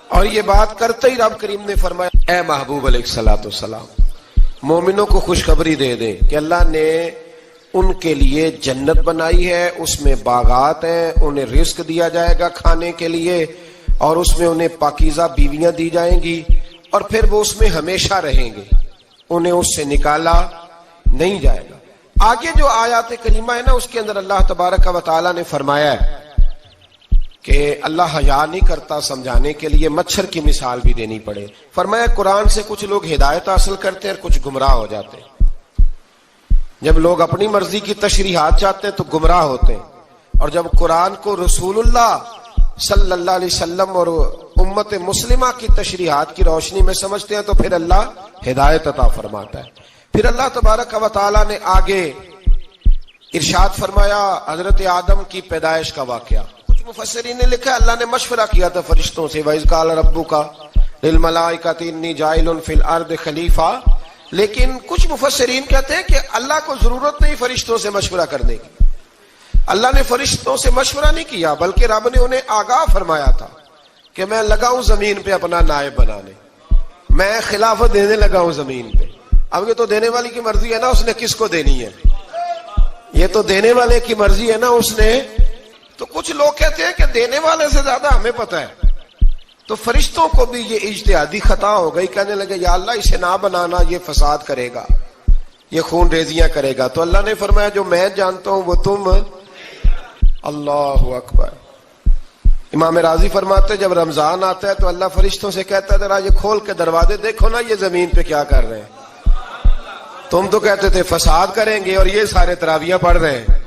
[SPEAKER 1] اور یہ بات کرتے ہی رب کریم نے فرمایا اے محبوب علیہ الصلوۃ والسلام مومنوں کو خوشخبری دے دیں کہ اللہ نے ان کے لیے جنت بنائی ہے، اس میں باغات ہیں، انہیں رزق دیا جائے گا کھانے کے لیے، اور اس میں انہیں پاکیزہ بیویاں دی جائیں گی، اور پھر وہ اس میں ہمیشہ رہیں گے، انہیں اس سے نکالا نہیں جائے گا۔ آگے جو آیات کریمہ ہے نا اس کے اندر اللہ تبارک و تعالیٰ نے فرمایا ہے کہ اللہ حیا نہیں کرتا سمجھانے کے لیے مچھر کی مثال بھی دینی پڑے. فرمایا قرآن سے کچھ لوگ ہدایت حاصل کرتے ہیں اور کچھ گمراہ ہو جاتے ہیں. جب لوگ اپنی مرضی کی تشریحات چاہتے ہیں تو گمراہ ہوتے ہیں، اور جب قرآن کو رسول اللہ صلی اللہ علیہ وسلم اور امت مسلمہ کی تشریحات کی روشنی میں سمجھتے ہیں تو پھر اللہ ہدایت عطا فرماتا ہے. پھر اللہ تبارک و تعالیٰ نے آگے ارشاد فرمایا حضرت آدم کی پیدائش کا واقعہ. کچھ مفسرین نے لکھا اللہ نے مشورہ کیا تھا فرشتوں سے، وَإِذْ قَالَ رَبُّكَ لِلْمَلَائِكَةِ إِنِّي جَاعِلٌ فِي الْأَرْضِ خَلِيفَةً. لیکن کچھ مفسرین کہتے ہیں کہ اللہ کو ضرورت نہیں فرشتوں سے مشورہ کرنے کی. اللہ نے فرشتوں سے مشورہ نہیں کیا بلکہ رب نے انہیں آگاہ فرمایا تھا کہ میں لگا ہوں زمین پہ اپنا نائب بنانے، میں خلافت دینے لگا ہوں زمین پہ. اب یہ تو دینے والی کی مرضی ہے نا اس نے کس کو دینی ہے، یہ تو دینے والے کی مرضی ہے نا اس نے. تو کچھ لوگ کہتے ہیں کہ دینے والے سے زیادہ ہمیں پتہ ہے. تو فرشتوں کو بھی یہ اجتہادی خطا ہو گئی، کہنے لگے یا اللہ اسے نہ بنانا، یہ فساد کرے گا، یہ خون ریزیاں کرے گا. تو اللہ نے فرمایا جو میں جانتا ہوں وہ تم. اللہ اکبر. امام راضی فرماتے جب رمضان آتا ہے تو اللہ فرشتوں سے کہتا ہے ذرا یہ کھول کے دروازے دیکھو نا یہ زمین پہ کیا کر رہے ہیں. تم تو کہتے تھے فساد کریں گے اور یہ سارے تراویح پڑھ رہے ہیں.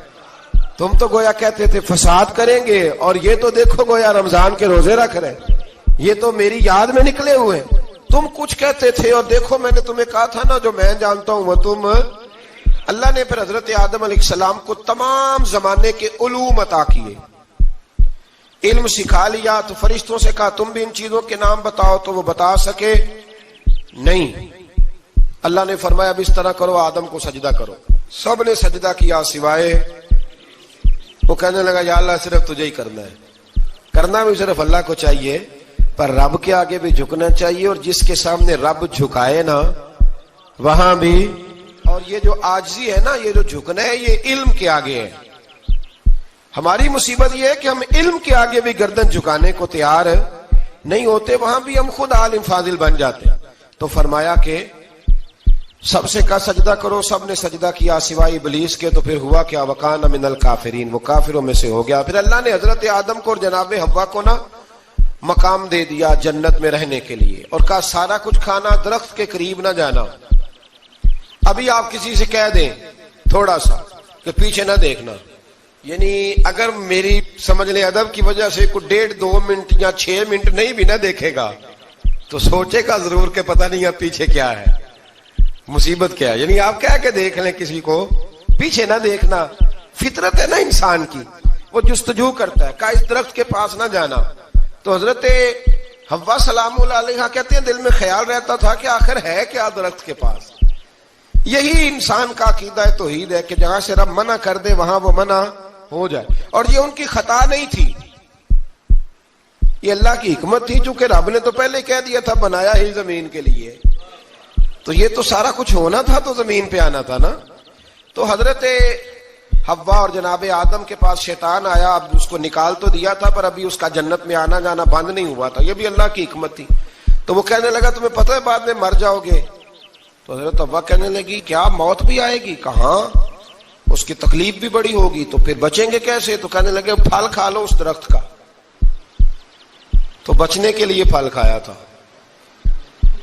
[SPEAKER 1] تم تو گویا کہتے تھے فساد کریں گے اور یہ تو دیکھو گویا رمضان کے روزے رکھ رہے ہیں. یہ تو میری یاد میں نکلے ہوئے. تم کچھ کہتے تھے اور دیکھو میں نے تمہیں کہا تھا نا جو میں جانتا ہوں وہ تم. اللہ نے پھر حضرت آدم علیہ السلام کو تمام زمانے کے علوم عطا کیے، علم سکھا لیا. تو فرشتوں سے کہا تم بھی ان چیزوں کے نام بتاؤ تو وہ بتا سکے نہیں. اللہ نے فرمایا اب اس طرح کرو آدم کو سجدہ کرو. سب نے سجدہ کیا سوائے وہ. کہنے لگا یا اللہ صرف تجھے ہی کرنا ہے. کرنا بھی صرف اللہ کو چاہیے پر رب کے آگے بھی جھکنا چاہیے، اور جس کے سامنے رب جھکائے نا وہاں بھی. اور یہ جو عاجزی ہے نا، یہ جو جھکنا ہے یہ علم کے آگے ہے. ہماری مصیبت یہ ہے کہ ہم علم کے آگے بھی گردن جھکانے کو تیار نہیں ہوتے، وہاں بھی ہم خود عالم فاضل بن جاتے ہیں. تو فرمایا کہ سب سے کہا سجدہ کرو، سب نے سجدہ کیا سوائے ابلیس کے. تو پھر ہوا کیا وکان من الکافرین، وہ کافروں میں سے ہو گیا. پھر اللہ نے حضرت آدم کو اور جناب حوا کو نا مقام دے دیا جنت میں رہنے کے لیے، اور کہا سارا کچھ کھانا، درخت کے قریب نہ جانا. ابھی آپ کسی سے کہہ دیں تھوڑا سا کہ پیچھے نہ دیکھنا، یعنی اگر میری سمجھ لیں ادب کی وجہ سے کوئی 1.5-2 منٹ یا 6 منٹ نہیں بھی نہ دیکھے گا تو سوچے گا ضرور کہ پتہ نہیں اب پیچھے کیا ہے، مصیبت کیا ہے. یعنی آپ کہہ کے دیکھ لیں کسی کو، پیچھے نہ دیکھنا. فطرت ہے نا انسان کی، وہ جستجو کرتا ہے. کہا اس درخت کے پاس نہ جانا. تو حضرت حوا سلام اللہ علیہ کہتے ہیں دل میں خیال رہتا تھا کہ آخر ہے کیا درخت کے پاس. یہی انسان کا عقیدہ توحید ہے کہ جہاں سے رب منع کر دے وہاں وہ منع ہو جائے. اور یہ ان کی خطا نہیں تھی، یہ اللہ کی حکمت تھی، چونکہ رب نے تو پہلے کہہ دیا تھا بنایا ہی زمین کے لیے، تو یہ تو سارا کچھ ہونا تھا تو زمین پہ آنا تھا نا. تو حضرت حوا اور جناب آدم کے پاس شیطان آیا. اب اس کو نکال تو دیا تھا پر ابھی اس کا جنت میں آنا جانا بند نہیں ہوا تھا، یہ بھی اللہ کی حکمت تھی. تو وہ کہنے لگا تمہیں پتہ ہے بعد میں مر جاؤ گے. تو حضرت حوا کہنے لگی کیا موت بھی آئے گی؟ کہاں، اس کی تکلیف بھی بڑی ہوگی، تو پھر بچیں گے کیسے؟ تو کہنے لگے پھل کھا لو اس درخت کا. تو بچنے کے لیے پھل کھایا تھا.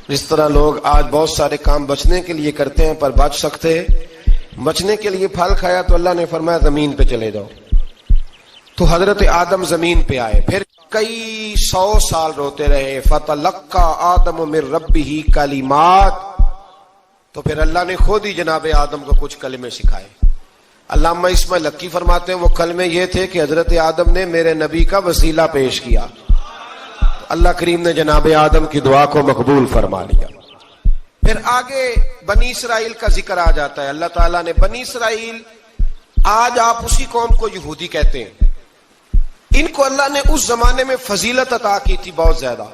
[SPEAKER 1] اس طرح لوگ آج بہت سارے کام بچنے کے لیے کرتے ہیں پر بچ سکتے، بچنے کے لیے پھل کھایا. تو اللہ نے فرمایا زمین پہ چلے جاؤ. تو حضرت آدم زمین پہ آئے، پھر کئی 100 سال روتے رہے. فتلقى آدم من ربہ کلمات. تو پھر اللہ نے خود ہی جناب آدم کو کچھ کلمے سکھائے. علامہ اسماعیل لکی فرماتے ہیں وہ کلمے یہ تھے کہ حضرت آدم نے میرے نبی کا وسیلہ پیش کیا، اللہ کریم نے جناب آدم کی دعا کو مقبول فرما لیا. پھر آگے بنی اسرائیل کا ذکر آ جاتا ہے. اللہ تعالیٰ نے بنی اسرائیل، آج آپ اسی قوم کو یہودی کہتے ہیں، ان کو اللہ نے اس زمانے میں فضیلت عطا کی تھی بہت زیادہ.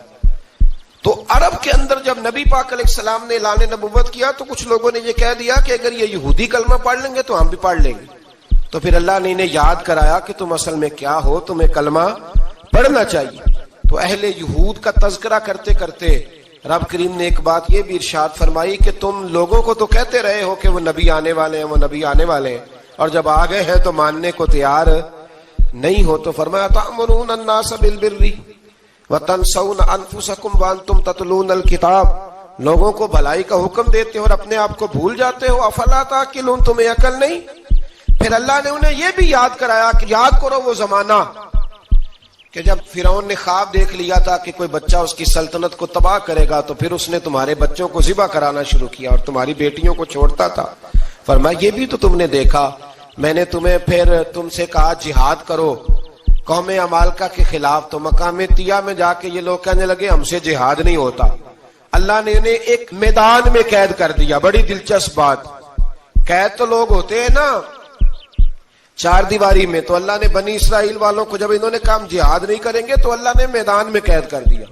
[SPEAKER 1] تو عرب کے اندر جب نبی پاک علیہ السلام نے اعلان نبوت کیا تو کچھ لوگوں نے یہ کہہ دیا کہ اگر یہ یہودی کلمہ پڑھ لیں گے تو ہم بھی پڑھ لیں گے. تو پھر اللہ نے انہیں یاد کرایا کہ تم اصل میں کیا ہو، تمہیں کلمہ پڑھنا چاہیے. تو اہل یہود کا تذکرہ کرتے کرتے رب کریم نے ایک بات یہ بھی ارشاد فرمائی کہ تم لوگوں کو تو کہتے رہے ہو کہ وہ نبی آنے والے ہیں، وہ نبی آنے والے ہیں، اور جب آ گئے ہیں تو ماننے کو تیار نہیں ہو. تو فرمایا تأمرون الناس بالبر وتنسون انفسکم وانتم تتلون الکتاب، لوگوں کو بھلائی کا حکم دیتے ہو اور اپنے آپ کو بھول جاتے ہو. افلا تعقلون، تمہیں عقل نہیں؟ پھر اللہ نے انہیں یہ بھی یاد کرایا کہ یاد کرو وہ زمانہ کہ جب فرعون نے خواب دیکھ لیا تھا کہ کوئی بچہ اس کی سلطنت کو تباہ کرے گا، تو پھر اس نے تمہارے بچوں کو ذبح کرانا شروع کیا اور تمہاری بیٹیوں کو چھوڑتا تھا. فرمایا یہ بھی تو تم نے دیکھا، میں نے تمہیں پھر تم سے کہا جہاد کرو قوم عمالقہ کے خلاف، تو مقام طیہ میں جا کے یہ لوگ کہنے لگے ہم سے جہاد نہیں ہوتا. اللہ نے انہیں ایک میدان میں قید کر دیا. بڑی دلچسپ بات، قید تو لوگ ہوتے ہیں نا چار دیواری میں، تو اللہ نے بنی اسرائیل والوں کو جب انہوں نے کہا جہاد نہیں کریں گے تو اللہ نے میدان میں قید کر دیا.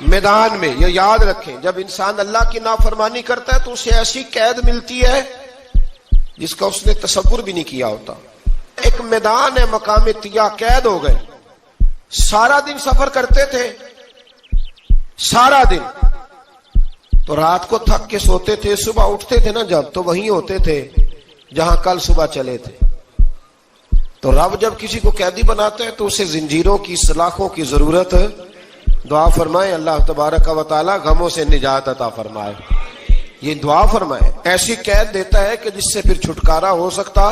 [SPEAKER 1] میدان میں، یہ یاد رکھیں، جب انسان اللہ کی نافرمانی کرتا ہے تو اسے ایسی قید ملتی ہے جس کا اس نے تصور بھی نہیں کیا ہوتا. ایک میدان ہے مقام طیہ، قید ہو گئے. سارا دن سفر کرتے تھے، سارا دن، تو رات کو تھک کے سوتے تھے، صبح اٹھتے تھے نا جب، تو وہیں ہوتے تھے جہاں کل صبح چلے تھے. تو رب جب کسی کو قیدی بناتا ہے تو اسے زنجیروں کی، سلاخوں کی ضرورت. دعا فرمائے اللہ تبارک و تعالی غموں سے نجات عطا فرمائے. یہ دعا فرمائے، ایسی قید دیتا ہے کہ جس سے پھر چھٹکارا ہو سکتا.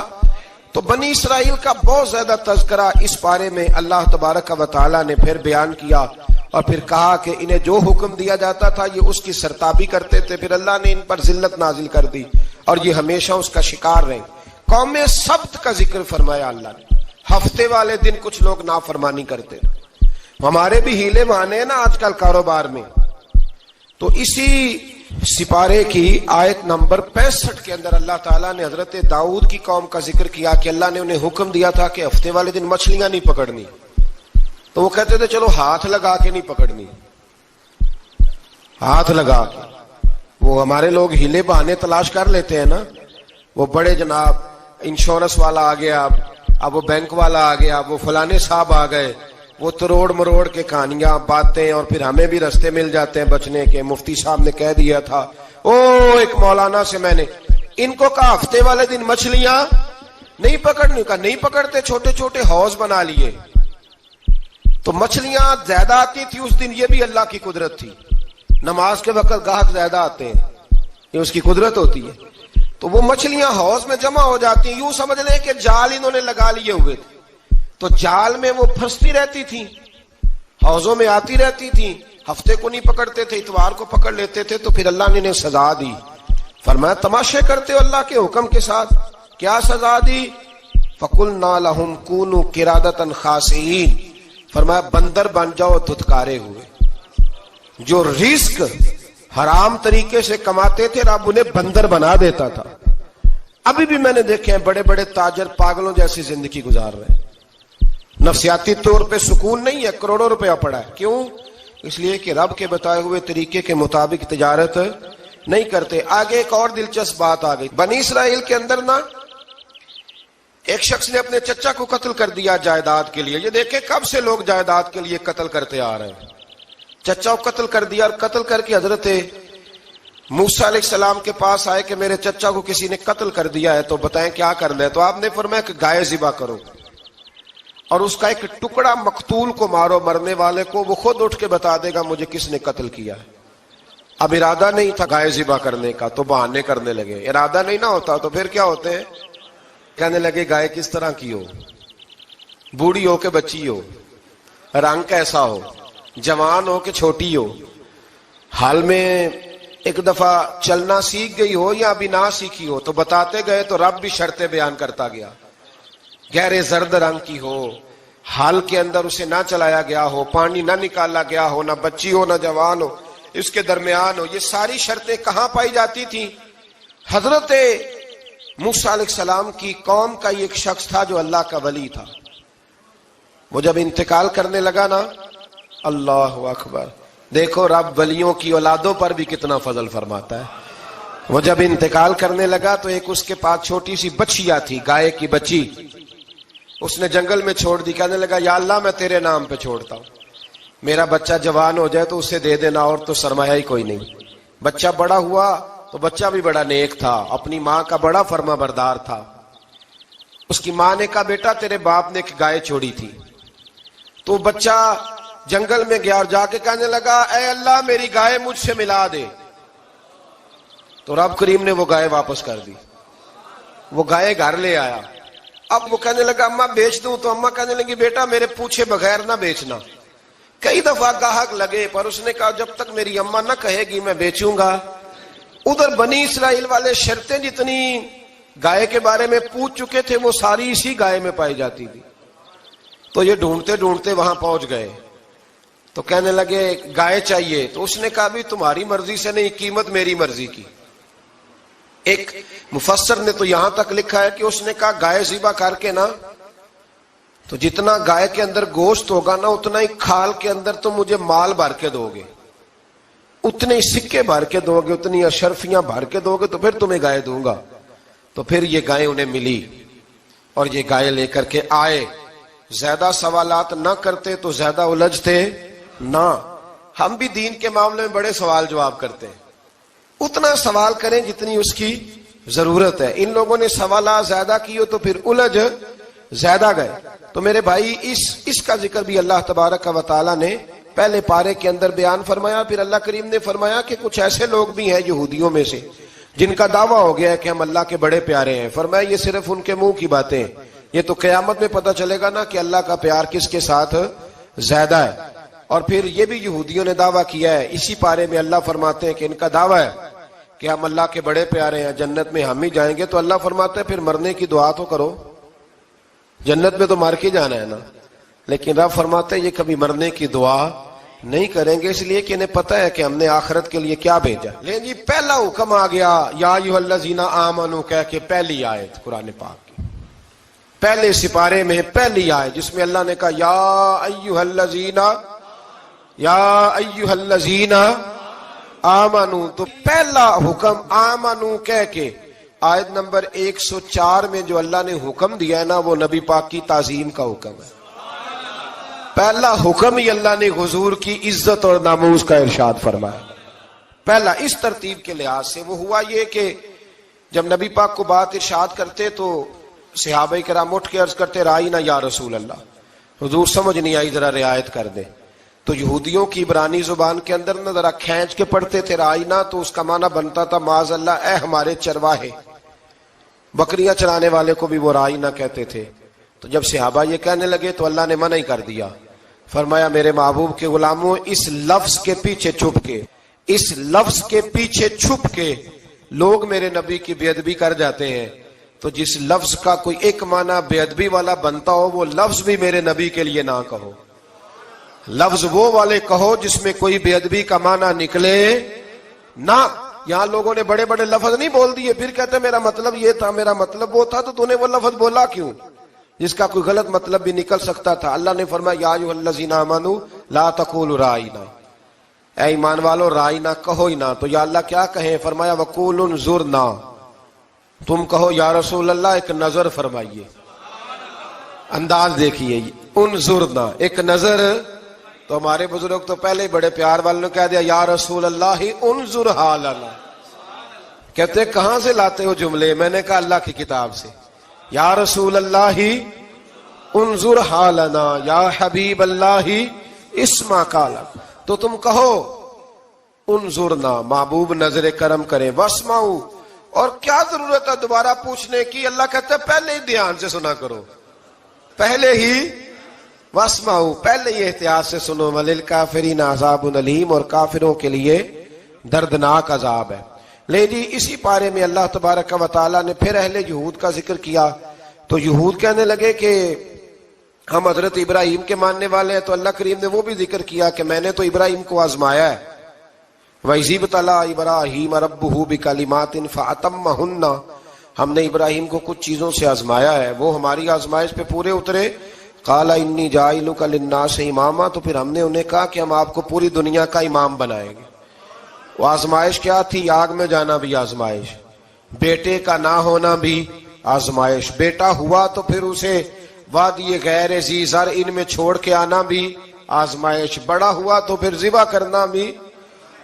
[SPEAKER 1] تو بنی اسرائیل کا بہت زیادہ تذکرہ اس بارے میں اللہ تبارک و تعالی نے پھر بیان کیا، اور پھر کہا کہ انہیں جو حکم دیا جاتا تھا یہ اس کی سرتابی کرتے تھے. پھر اللہ نے ان پر ذلت نازل کر دی اور یہ ہمیشہ اس کا شکار رہے. قوم سبت کا ذکر فرمایا اللہ نے. ہفتے والے دن کچھ لوگ نافرمانی کرتے. ہمارے بھی ہیلے بہانے ہیں نا آج کل کاروبار میں. تو اسی سپارے کی آیت نمبر 65 کے اندر اللہ تعالیٰ نے حضرت داؤد کی قوم کا ذکر کیا کہ اللہ نے انہیں حکم دیا تھا کہ ہفتے والے دن مچھلیاں نہیں پکڑنی. تو وہ کہتے تھے چلو ہاتھ لگا کے نہیں پکڑنی، ہاتھ لگا کے. وہ ہمارے لوگ ہیلے بہانے تلاش کر لیتے ہیں نا. وہ بڑے جناب انشورنس والا آ گیا، اب وہ بینک والا آ گیا، وہ فلانے صاحب آ گئے، وہ تروڑ مروڑ کے کہانیاں باتیں، اور پھر ہمیں بھی رستے مل جاتے ہیں بچنے کے. مفتی صاحب نے کہہ دیا تھا، ایک مولانا سے میں نے ان کو کہا ہفتے والے دن مچھلیاں نہیں پکڑنی، کا نہیں پکڑتے، چھوٹے چھوٹے حوض بنا لیے. تو مچھلیاں زیادہ آتی تھی اس دن، یہ بھی اللہ کی قدرت تھی. نماز کے وقت گاہک زیادہ آتے ہیں، یہ اس کی قدرت ہوتی ہے. تو وہ مچھلیاں حوض میں جمع ہو جاتی ہیں. یوں سمجھ لیں کہ جال انہوں نے لگا لیے ہوئے تھے، تو جال میں وہ پھنستی رہتی تھی، حوضوں میں آتی رہتی تھی. ہفتے کو نہیں پکڑتے تھے، اتوار کو پکڑ لیتے تھے. تو پھر اللہ نے انہیں سزا دی. فرمایا تماشے کرتے ہو اللہ کے حکم کے ساتھ. کیا سزا دی؟ فَقُلْنَا لَهُمْ كُونُوا قِرَادَةً خَاسِئِينَ، فرمایا بندر بن جاؤ دھتکارے ہوئے. جو رزق حرام طریقے سے کماتے تھے رب انہیں بندر بنا دیتا تھا. ابھی بھی میں نے دیکھے ہیں بڑے بڑے تاجر پاگلوں جیسی زندگی گزار رہے ہیں. نفسیاتی طور پہ سکون نہیں ہے، کروڑوں روپیہ پڑا ہے. کیوں؟ اس لیے کہ رب کے بتائے ہوئے طریقے کے مطابق تجارت نہیں کرتے. آگے ایک اور دلچسپ بات آ گئی. بنی اسرائیل کے اندر نا ایک شخص نے اپنے چچا کو قتل کر دیا جائیداد کے لیے. یہ دیکھیں کب سے لوگ جائیداد کے لیے قتل کرتے آ رہے ہیں. چچا کو قتل کر دیا، اور قتل کر کے حضرت موسیٰ علیہ السلام کے پاس آئے کہ میرے چچا کو کسی نے قتل کر دیا ہے، تو بتائیں کیا کرنا ہے. تو آپ نے فرمایا کہ گائے ذبح کرو اور اس کا ایک ٹکڑا مقتول کو مارو، مرنے والے کو. وہ خود اٹھ کے بتا دے گا مجھے کس نے قتل کیا ہے. اب ارادہ نہیں تھا گائے ذبح کرنے کا تو بہانے کرنے لگے. ارادہ نہیں نہ ہوتا تو پھر کیا ہوتے ہیں، کہنے لگے گائے کس طرح کی ہو، بوڑھی ہو کہ بچی ہو، رنگ کیسا ہو، جوان ہو کہ چھوٹی ہو، حال میں ایک دفعہ چلنا سیکھ گئی ہو یا ابھی نہ سیکھی ہو. تو بتاتے گئے تو رب بھی شرطیں بیان کرتا گیا. گہرے زرد رنگ کی ہو، حال کے اندر اسے نہ چلایا گیا ہو، پانی نہ نکالا گیا ہو، نہ بچی ہو نہ جوان ہو، اس کے درمیان ہو. یہ ساری شرطیں کہاں پائی جاتی تھی؟ حضرت موسیٰ علیہ السلام کی قوم کا ایک شخص تھا جو اللہ کا ولی تھا. وہ جب انتقال کرنے لگا نا، اللہ اکبر، دیکھو رب ولیوں کی اولادوں پر بھی کتنا فضل فرماتا ہے. وہ جب انتقال کرنے لگا تو ایک اس کے پاس چھوٹی سی بچیا تھی، گائے کی بچی. اس نے جنگل میں چھوڑ دی. کہنے لگا یا اللہ میں تیرے نام پہ چھوڑتا ہوں. میرا بچہ جوان ہو جائے تو اسے دے دینا، اور تو سرمایہ ہی کوئی نہیں۔ بچہ بڑا ہوا تو بچہ بھی بڑا نیک تھا، اپنی ماں کا بڑا فرما بردار تھا۔ اس کی ماں نے کہا بیٹا تیرے باپ نے ایک گائے چھوڑی تھی، تو بچہ جنگل میں گیا اور جا کے کہنے لگا اے اللہ میری گائے مجھ سے ملا دے، تو رب کریم نے وہ گائے واپس کر دی۔ وہ گائے گھر لے آیا، اب وہ کہنے لگا اماں بیچ دوں، تو اماں کہنے لگی بیٹا میرے پوچھے بغیر نہ بیچنا۔ کئی دفعہ گاہک لگے پر اس نے کہا جب تک میری اماں نہ کہے گی میں بیچوں گا۔ ادھر بنی اسرائیل والے شرطیں جتنی گائے کے بارے میں پوچھ چکے تھے وہ ساری اسی گائے میں پائی جاتی تھی، تو یہ ڈھونڈتے ڈھونڈتے وہاں پہنچ گئے، تو کہنے لگے گائے چاہیے، تو اس نے کہا بھی تمہاری مرضی سے نہیں، قیمت میری مرضی کی۔ ایک مفسر نے تو یہاں تک لکھا ہے کہ اس نے کہا گائے ذبح کر کے نا، تو جتنا گائے کے اندر گوشت ہوگا نا اتنا ہی کھال کے اندر تم مجھے مال بھر کے دو گے، اتنے ہی سکے بھر کے دو گے، اتنی اشرفیاں بھر کے دو گے تو پھر تمہیں گائے دوں گا۔ تو پھر یہ گائے انہیں ملی اور یہ گائے لے کر کے آئے۔ زیادہ سوالات نہ کرتے تو زیادہ الجھتے نہ۔ ہم بھی دین کے معاملے میں بڑے سوال جواب کرتے ہیں، اتنا سوال کریں جتنی اس کی ضرورت ہے۔ ان لوگوں نے سوالات زیادہ کیے تو پھر الجھ زیادہ گئے۔ تو میرے بھائی اس کا ذکر بھی اللہ تبارک و تعالیٰ نے پہلے پارے کے اندر بیان فرمایا۔ پھر اللہ کریم نے فرمایا کہ کچھ ایسے لوگ بھی ہیں یہودیوں میں سے جن کا دعویٰ ہو گیا ہے کہ ہم اللہ کے بڑے پیارے ہیں۔ فرمایا یہ صرف ان کے منہ کی باتیں ہیں، یہ تو قیامت میں پتہ چلے گا نا کہ اللہ کا پیار کس کے ساتھ زیادہ ہے۔ اور پھر یہ بھی یہودیوں نے دعویٰ کیا ہے، اسی پارے میں اللہ فرماتے ہیں کہ ان کا دعویٰ ہے کہ ہم اللہ کے بڑے پیارے ہیں، جنت میں ہم ہی جائیں گے۔ تو اللہ فرماتا ہے پھر مرنے کی دعا تو کرو، جنت میں تو مر کے جانا ہے نا۔ لیکن رب فرماتے ہیں یہ کبھی مرنے کی دعا نہیں کریں گے، اس لیے کہ انہیں پتہ ہے کہ ہم نے آخرت کے لیے کیا بھیجا۔ لیکن جی پہلا حکم آ گیا یا ایھا الذین آمنوا کہہ کے، پہلی آیت قرآن پاک کی پہلے سپارے میں پہلی آیت جس میں اللہ نے کہا یا ایھا الذین آمنوا، تو پہلا حکم آمنوا کہہ کے آیت نمبر 104 میں جو اللہ نے حکم دیا ہے نا وہ نبی پاک کی تعظیم کا حکم ہے۔ پہلا حکم ہی اللہ نے حضور کی عزت اور ناموس کا ارشاد فرمایا۔ پہلا اس ترتیب کے لحاظ سے وہ ہوا یہ کہ جب نبی پاک کو بات ارشاد کرتے تو صحابہ کرام اٹھ کے عرض کرتے رائینا یا رسول اللہ، حضور سمجھ نہیں آئی ذرا رعایت کر دیں۔ تو یہودیوں کی عبرانی زبان کے اندر نہ ذرا کھینچ کے پڑھتے تھے رائینا، تو اس کا معنی بنتا تھا معاذ اللہ اے ہمارے چرواہے، بکریاں چرانے والے کو بھی وہ رائینا کہتے تھے۔ تو جب صحابہ یہ کہنے لگے تو اللہ نے منع ہی کر دیا، فرمایا میرے محبوب کے غلاموں اس لفظ کے پیچھے چھپ کے، اس لفظ کے پیچھے چھپ کے لوگ میرے نبی کی بے ادبی کر جاتے ہیں، تو جس لفظ کا کوئی ایک معنی بے ادبی والا بنتا ہو وہ لفظ بھی میرے نبی کے لیے نہ کہو، لفظ وہ والے کہو جس میں کوئی بے ادبی کا معنی نکلے نہ۔ یہاں لوگوں نے بڑے بڑے لفظ نہیں بول دیے، پھر کہتے میرا مطلب یہ تھا، میرا مطلب وہ تھا، تو تو نے وہ لفظ بولا کیوں جس کا کوئی غلط مطلب بھی نکل سکتا تھا۔ اللہ نے فرمایا یا ایھا الذین آمنوا لا تقولوا رائینا، اے ایمان والو رائینا کہو ہی نہ۔ تو یا اللہ کیا کہیں؟ فرمایا وقولوا انظرنا، تم کہو یا رسول اللہ ایک نظر فرمائیے، انداز دیکھیے، انظرنا ایک نظر۔ تو ہمارے بزرگ تو پہلے ہی بڑے پیار والوں نے کہہ دیا یا رسول اللہ انظر حالنا۔ کہتے کہاں سے لاتے ہو جملے؟ میں نے کہا اللہ کی کتاب سے۔ یا رسول اللہ انظر حالنا یا حبیب اللہ اسمع قالا، تو تم کہو انظرنا محبوب نظر کرم کرے، واسمعوا، اور کیا ضرورت ہے دوبارہ پوچھنے کی؟ اللہ کہتا ہے پہلے ہی دھیان سے سنا کرو، پہلے ہی واسمعوا، پہلے ہی احتیاط سے سنو، وللکافرین عذاب علیم، اور کافروں کے لیے دردناک عذاب ہے۔ لے جی اسی پارے میں اللہ تبارک و تعالیٰ نے پھر اہل یہود کا ذکر کیا۔ تو یہود کہنے لگے کہ ہم حضرت ابراہیم کے ماننے والے ہیں، تو اللہ کریم نے وہ بھی ذکر کیا کہ میں نے تو ابراہیم کو آزمایا ہے، وَإِذِ ابْتَلَىٰ إِبْرَاهِيمَ رَبُّهُ بِكَلِمَاتٍ فَأَتَمَّهُنَّ، ہم نے ابراہیم کو کچھ چیزوں سے آزمایا ہے، وہ ہماری آزمائش پہ پورے اترے۔ قَالَ إِنِّي جَاعِلُكَ لِلنَّاسِ إِمَامًا، تو پھر ہم نے انہیں کہا کہ ہم آپ کو پوری دنیا کا امام بنائیں گے۔ وہ آزمائش کیا تھی؟ آگ میں جانا بھی آزمائش، بیٹے کا نہ ہونا بھی آزمائش، بیٹا ہوا تو پھر اسے وادی غیر ذی زرع ان میں چھوڑ کے آنا بھی آزمائش، بڑا ہوا تو پھر ذبح کرنا بھی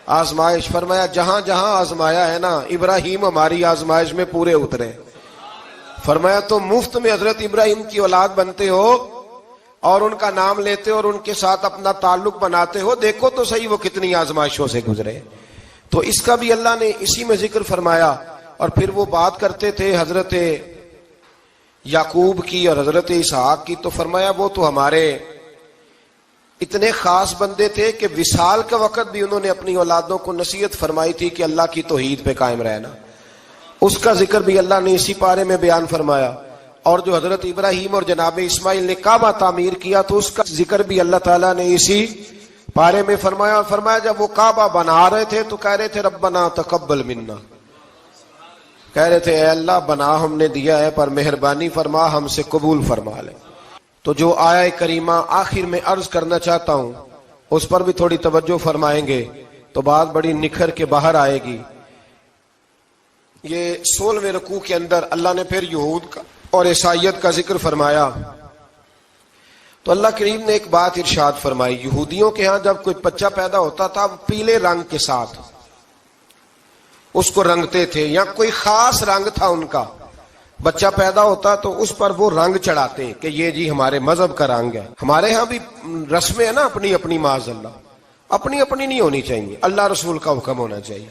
[SPEAKER 1] آزمائش۔ فرمایا جہاں جہاں آزمایا ہے نا، ابراہیم ہماری آزمائش میں پورے اترے۔ فرمایا تو مفت میں حضرت ابراہیم کی اولاد بنتے ہو اور ان کا نام لیتے ہو اور ان کے ساتھ اپنا تعلق بناتے ہو، دیکھو تو صحیح وہ کتنی آزمائشوں سے گزرے۔ تو اس کا بھی اللہ نے اسی میں ذکر فرمایا۔ اور پھر وہ بات کرتے تھے حضرت یعقوب کی اور حضرت اسحاق کی، تو فرمایا وہ تو ہمارے اتنے خاص بندے تھے کہ وصال کے وقت بھی انہوں نے اپنی اولادوں کو نصیحت فرمائی تھی کہ اللہ کی توحید پہ قائم رہنا۔ اس کا ذکر بھی اللہ نے اسی پارے میں بیان فرمایا۔ اور جو حضرت ابراہیم اور جناب اسماعیل نے کعبہ تعمیر کیا تو اس کا ذکر بھی اللہ تعالیٰ نے اسی پارے میں فرمایا۔ اور فرمایا جب وہ کعبہ بنا رہے تھے تو کہہ رہے تھے ربنا تقبل منا، کہہ رہے تھے اے اللہ بنا ہم نے دیا ہے پر مہربانی فرما ہم سے قبول فرما لے۔ تو جو آیہ کریمہ آخر میں عرض کرنا چاہتا ہوں اس پر بھی تھوڑی توجہ فرمائیں گے تو بات بڑی نکھر کے باہر آئے گی۔ یہ 16ویں رکوع کے اندر اللہ نے پھر یہود کا اور عیسائیت کا ذکر فرمایا تو اللہ کریم نے ایک بات ارشاد فرمائی۔ یہودیوں کے ہاں جب کوئی بچہ پیدا ہوتا تھا پیلے رنگ کے ساتھ اس کو رنگتے تھے، یا کوئی خاص رنگ تھا ان کا، بچہ پیدا ہوتا تو اس پر وہ رنگ چڑھاتے کہ یہ جی ہمارے مذہب کا رنگ ہے۔ ہمارے ہاں بھی رسمیں ہیں نا اپنی اپنی، معاذ اللہ اپنی اپنی نہیں ہونی چاہیے، اللہ رسول کا حکم ہونا چاہیے۔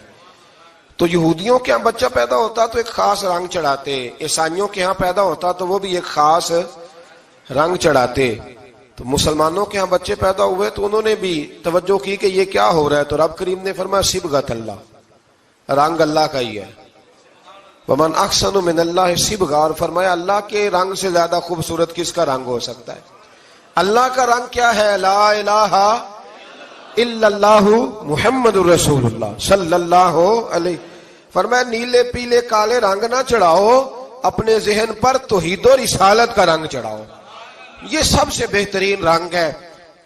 [SPEAKER 1] تو یہودیوں کے ہاں بچہ پیدا ہوتا تو ایک خاص رنگ چڑھاتے، عیسائیوں کے ہاں پیدا ہوتا تو وہ بھی ایک خاص رنگ چڑھاتے۔ تو مسلمانوں کے ہاں بچے پیدا ہوئے تو انہوں نے بھی توجہ کی کہ یہ کیا ہو رہا ہے، تو رب کریم نے فرمایا صبغۃ اللہ، رنگ اللہ کا ہی ہے۔ ومن احسن من اللہ صبغہ، اور فرمایا اللہ کے رنگ سے زیادہ خوبصورت کس کا رنگ ہو سکتا ہے؟ اللہ کا رنگ کیا ہے؟ لا الہ الا اللہ محمد الرسول اللہ صلی اللہ علیہ۔ فرمایا نیلے پیلے کالے رنگ نہ چڑھاؤ، اپنے ذہن پر توحید و رسالت کا رنگ چڑھاؤ، یہ سب سے بہترین رنگ ہے۔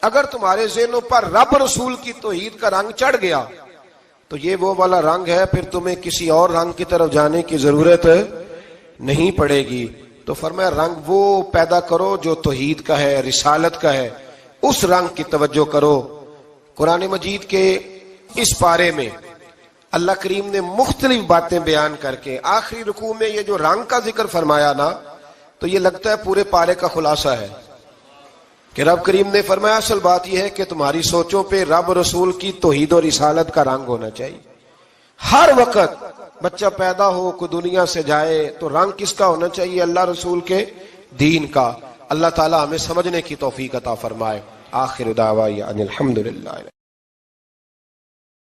[SPEAKER 1] اگر تمہارے ذہنوں پر رب رسول کی توحید کا رنگ چڑھ گیا تو یہ وہ والا رنگ ہے، پھر تمہیں کسی اور رنگ کی طرف جانے کی ضرورت نہیں پڑے گی۔ تو فرمایا رنگ وہ پیدا کرو جو توحید کا ہے، رسالت کا ہے، اس رنگ کی توجہ کرو۔ قرآن مجید کے اس پارے میں اللہ کریم نے مختلف باتیں بیان کر کے آخری رکوع میں یہ جو رنگ کا ذکر فرمایا نا، تو یہ لگتا ہے پورے پارے کا خلاصہ ہے کہ رب کریم نے فرمایا اصل بات یہ ہے کہ تمہاری سوچوں پہ رب رسول کی توحید و رسالت کا رنگ ہونا چاہیے۔ ہر وقت بچہ پیدا ہو، کوئی دنیا سے جائے تو رنگ کس کا ہونا چاہیے؟ اللہ رسول کے دین کا۔ اللہ تعالی ہمیں سمجھنے کی توفیق عطا فرمائے۔ آخر دعوانا ان الحمدللہ۔